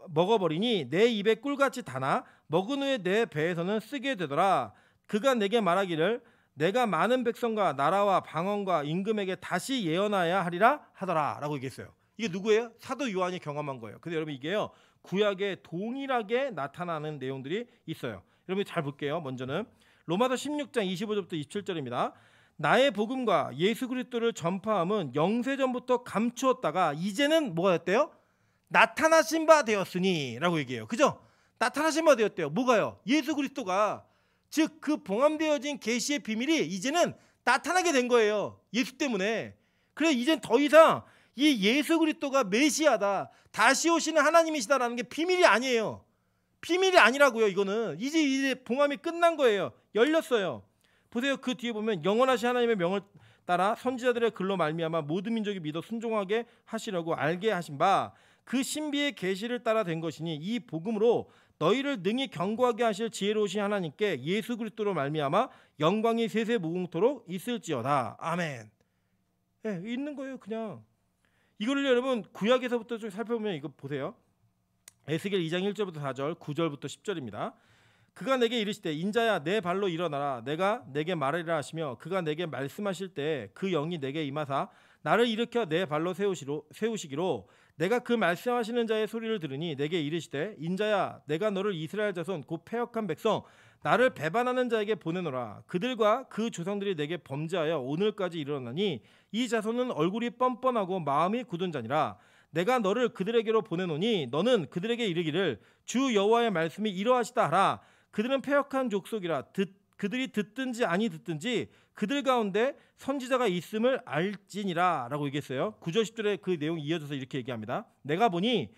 먹어버리니 내 입에 꿀같이 다나 먹은 후에 내 배에서는 쓰게 되더라. 그가 내게 말하기를 내가 많은 백성과 나라와 방언과 임금에게 다시 예언하여야 하리라 하더라 라고 얘기했어요. 이게 누구예요? 사도 요한이 경험한 거예요. 근데 여러분 이게요 구약에 동일하게 나타나는 내용들이 있어요. 여러분 잘 볼게요. 먼저는 로마서 16장 25절부터 27절입니다. 나의 복음과 예수 그리스도를 전파함은 영세전부터 감추었다가 이제는 뭐가 됐대요? 나타나신 바 되었으니 라고 얘기해요. 그죠? 나타나신 바 되었대요. 뭐가요? 예수 그리스도가. 즉 그 봉함되어진 계시의 비밀이 이제는 나타나게 된 거예요. 예수 때문에. 그래서 이젠 더 이상 이 예수 그리스도가 메시아다, 다시 오시는 하나님이시다라는 게 비밀이 아니에요. 비밀이 아니라고요. 이거는 이제 봉함이 끝난 거예요. 열렸어요. 보세요. 그 뒤에 보면 영원하신 하나님의 명을 따라 선지자들의 글로 말미암아 모든 민족이 믿어 순종하게 하시려고 알게 하신 바 그 신비의 계시를 따라 된 것이니 이 복음으로 너희를 능히 견고하게 하실 지혜로우신 하나님께 예수 그리스도로 말미암아 영광이 세세 무궁토록 있을지어다. 아멘. 네, 있는 거예요. 그냥 이거를 여러분 구약에서부터 좀 살펴보면 이거 보세요. 에스겔 2장 1절부터 4절 9절부터 10절입니다. 그가 내게 이르시되 인자야 내 발로 일어나라 내가 내게 말하리라 하시며 그가 내게 말씀하실 때 그 영이 내게 임하사 나를 일으켜 내 발로 세우시기로 내가 그 말씀하시는 자의 소리를 들으니 내게 이르시되 인자야 내가 너를 이스라엘 자손 곧 패역한 백성 나를 배반하는 자에게 보내노라. 그들과 그 조상들이 내게 범죄하여 오늘까지 이르렀나니 이 자손은 얼굴이 뻔뻔하고 마음이 굳은 자니라. 내가 너를 그들에게로 보내노니 너는 그들에게 이르기를 주 여호와의 말씀이 이러하시다 하라. 그들은 패역한 족속이라 그들이 듣든지 아니 듣든지 그들 가운데 선지자가 있음을 알지니라 라고 얘기했어요. 9절 10절에 그 내용이 이어져서 이렇게 얘기합니다. 내가 보니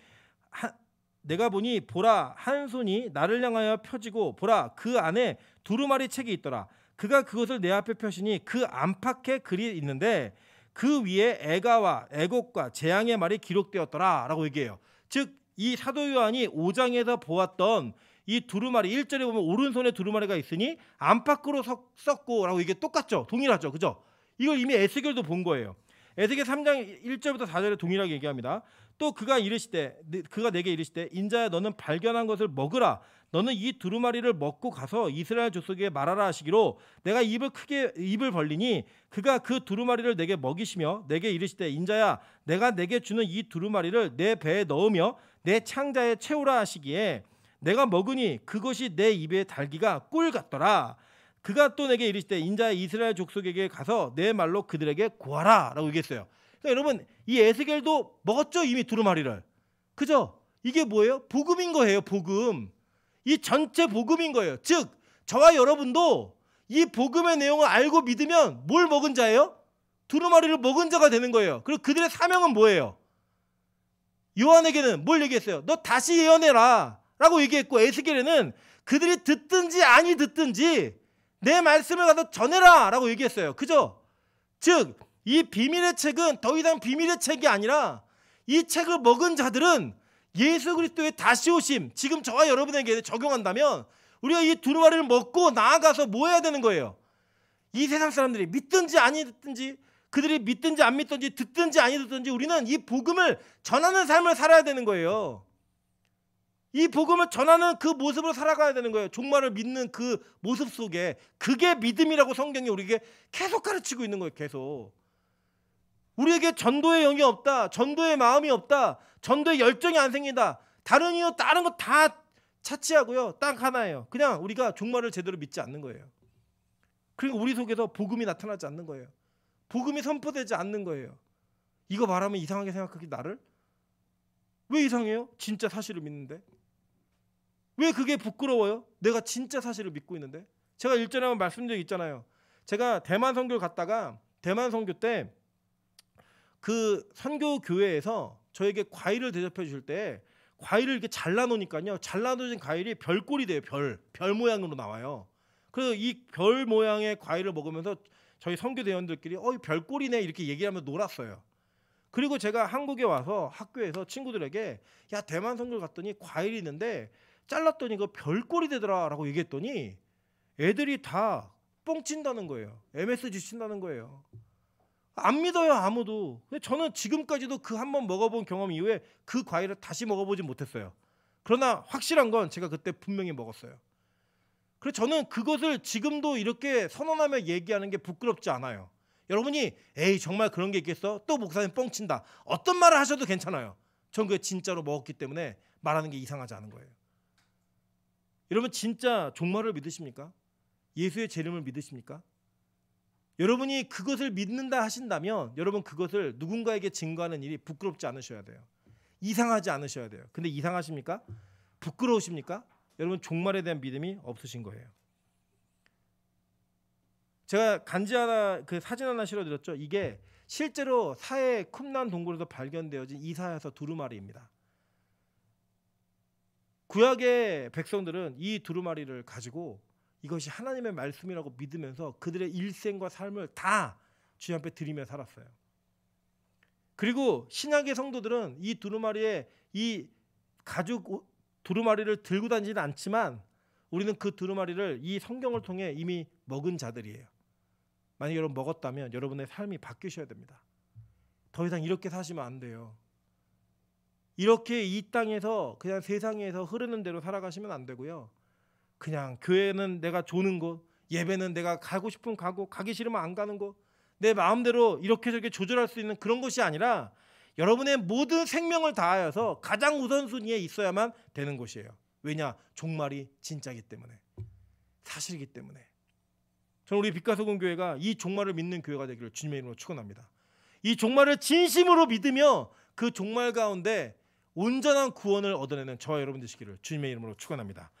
보라 한 손이 나를 향하여 펴지고 보라 그 안에 두루마리 책이 있더라. 그가 그것을 내 앞에 펴시니 그 안팎에 글이 있는데 그 위에 애가와 애곡과 재앙의 말이 기록되었더라라고 얘기해요. 즉 이 사도 요한이 5장에서 보았던 이 두루마리 1절에 보면 오른손에 두루마리가 있으니 안팎으로 썩고라고 이게 똑같죠. 동일하죠. 그죠? 이걸 이미 에스겔도 본 거예요. 에스겔 3장 1절부터 4절에 동일하게 얘기합니다. 또 그가 내게 이르시되 인자야 너는 발견한 것을 먹으라. 너는 이 두루마리를 먹고 가서 이스라엘 족속에게 말하라 하시기로 내가 입을 벌리니 그가 그 두루마리를 내게 먹이시며 내게 이르시되 인자야 내가 내게 주는 이 두루마리를 내 배에 넣으며 내 창자에 채우라 하시기에 내가 먹으니 그것이 내 입에 달기가 꿀 같더라. 그가 또 내게 이르시되 인자야 이스라엘 족속에게 가서 내 말로 그들에게 구하라 라고 얘기했어요. 그러니까 여러분 이 에스겔도 먹었죠 이미 두루마리를. 그죠? 이게 뭐예요? 복음인 거예요. 복음. 이 전체 복음인 거예요. 즉 저와 여러분도 이 복음의 내용을 알고 믿으면 뭘 먹은 자예요? 두루마리를 먹은 자가 되는 거예요. 그리고 그들의 사명은 뭐예요? 요한에게는 뭘 얘기했어요? 너 다시 예언해라 라고 얘기했고 에스겔에는 그들이 듣든지 아니 듣든지 내 말씀을 가서 전해라 라고 얘기했어요. 그죠? 즉 이 비밀의 책은 더 이상 비밀의 책이 아니라 이 책을 먹은 자들은 예수 그리스도의 다시 오심 지금 저와 여러분에게 적용한다면 우리가 이 두루마리를 먹고 나아가서 뭐 해야 되는 거예요? 이 세상 사람들이 믿든지 아니 듣든지 그들이 믿든지 안 믿든지 듣든지 아니 듣든지 우리는 이 복음을 전하는 삶을 살아야 되는 거예요. 이 복음을 전하는 그 모습으로 살아가야 되는 거예요. 종말을 믿는 그 모습 속에 그게 믿음이라고 성경이 우리에게 계속 가르치고 있는 거예요. 계속. 우리에게 전도의 영이 없다. 전도의 마음이 없다. 전도의 열정이 안 생긴다. 다른 거 다 차치하고요. 딱 하나예요. 그냥 우리가 종말을 제대로 믿지 않는 거예요. 그리고 우리 속에서 복음이 나타나지 않는 거예요. 복음이 선포되지 않는 거예요. 이거 말하면 이상하게 생각하기 나를? 왜 이상해요? 진짜 사실을 믿는데. 왜 그게 부끄러워요? 내가 진짜 사실을 믿고 있는데. 제가 일전에 한번 말씀드린 적 있잖아요. 제가 대만 선교를 갔다가 대만 선교 때 그 선교 교회에서 저에게 과일을 대접해 주실 때 과일을 이렇게 잘라놓으니까요. 잘라놓은 과일이 별꼴이 돼요. 별 모양으로 나와요. 그래서 이 별 모양의 과일을 먹으면서 저희 선교 대원들끼리 별꼴이네 이렇게 얘기하면서 놀았어요. 그리고 제가 한국에 와서 학교에서 친구들에게 야 대만 선교를 갔더니 과일이 있는데 잘랐더니 그 별꼴이 되더라 라고 얘기했더니 애들이 다 뻥친다는 거예요. MSG 친다는 거예요. 안 믿어요 아무도. 근데 저는 지금까지도 그 한 번 먹어본 경험 이후에 그 과일을 다시 먹어보진 못했어요. 그러나 확실한 건 제가 그때 분명히 먹었어요. 그래서 저는 그것을 지금도 이렇게 선언하며 얘기하는 게 부끄럽지 않아요. 여러분이 에이 정말 그런 게 있겠어? 또 목사님 뻥친다. 어떤 말을 하셔도 괜찮아요. 전 그게 진짜로 먹었기 때문에 말하는 게 이상하지 않은 거예요. 여러분 진짜 종말을 믿으십니까? 예수의 재림을 믿으십니까? 여러분이 그것을 믿는다 하신다면 여러분 그것을 누군가에게 증거하는 일이 부끄럽지 않으셔야 돼요. 이상하지 않으셔야 돼요. 근데 이상하십니까? 부끄러우십니까? 여러분 종말에 대한 믿음이 없으신 거예요. 제가 간지 하나 그 사진 하나 실어드렸죠. 이게 실제로 사해 쿰난 동굴에서 발견되어진 이사야서 두루마리입니다. 구약의 백성들은 이 두루마리를 가지고 이것이 하나님의 말씀이라고 믿으면서 그들의 일생과 삶을 다 주님 앞에 드리며 살았어요. 그리고 신약의 성도들은 이 두루마리에 이 가죽 두루마리를 들고 다니지는 않지만 우리는 그 두루마리를 이 성경을 통해 이미 먹은 자들이에요. 만약 여러분 먹었다면 여러분의 삶이 바뀌셔야 됩니다. 더 이상 이렇게 사시면 안 돼요. 이렇게 이 땅에서 그냥 세상에서 흐르는 대로 살아가시면 안 되고요. 그냥 교회는 내가 조는 곳, 예배는 내가 가고 싶으면 가고 가기 싫으면 안 가는 곳, 내 마음대로 이렇게 저렇게 조절할 수 있는 그런 것이 아니라 여러분의 모든 생명을 다하여서 가장 우선순위에 있어야만 되는 것이에요. 왜냐? 종말이 진짜이기 때문에, 사실이기 때문에. 저는 우리 빛과 소금 교회가 이 종말을 믿는 교회가 되기를 주님의 이름으로 축원합니다. 이 종말을 진심으로 믿으며 그 종말 가운데 온전한 구원을 얻어내는 저와 여러분 되시기를 주님의 이름으로 축원합니다.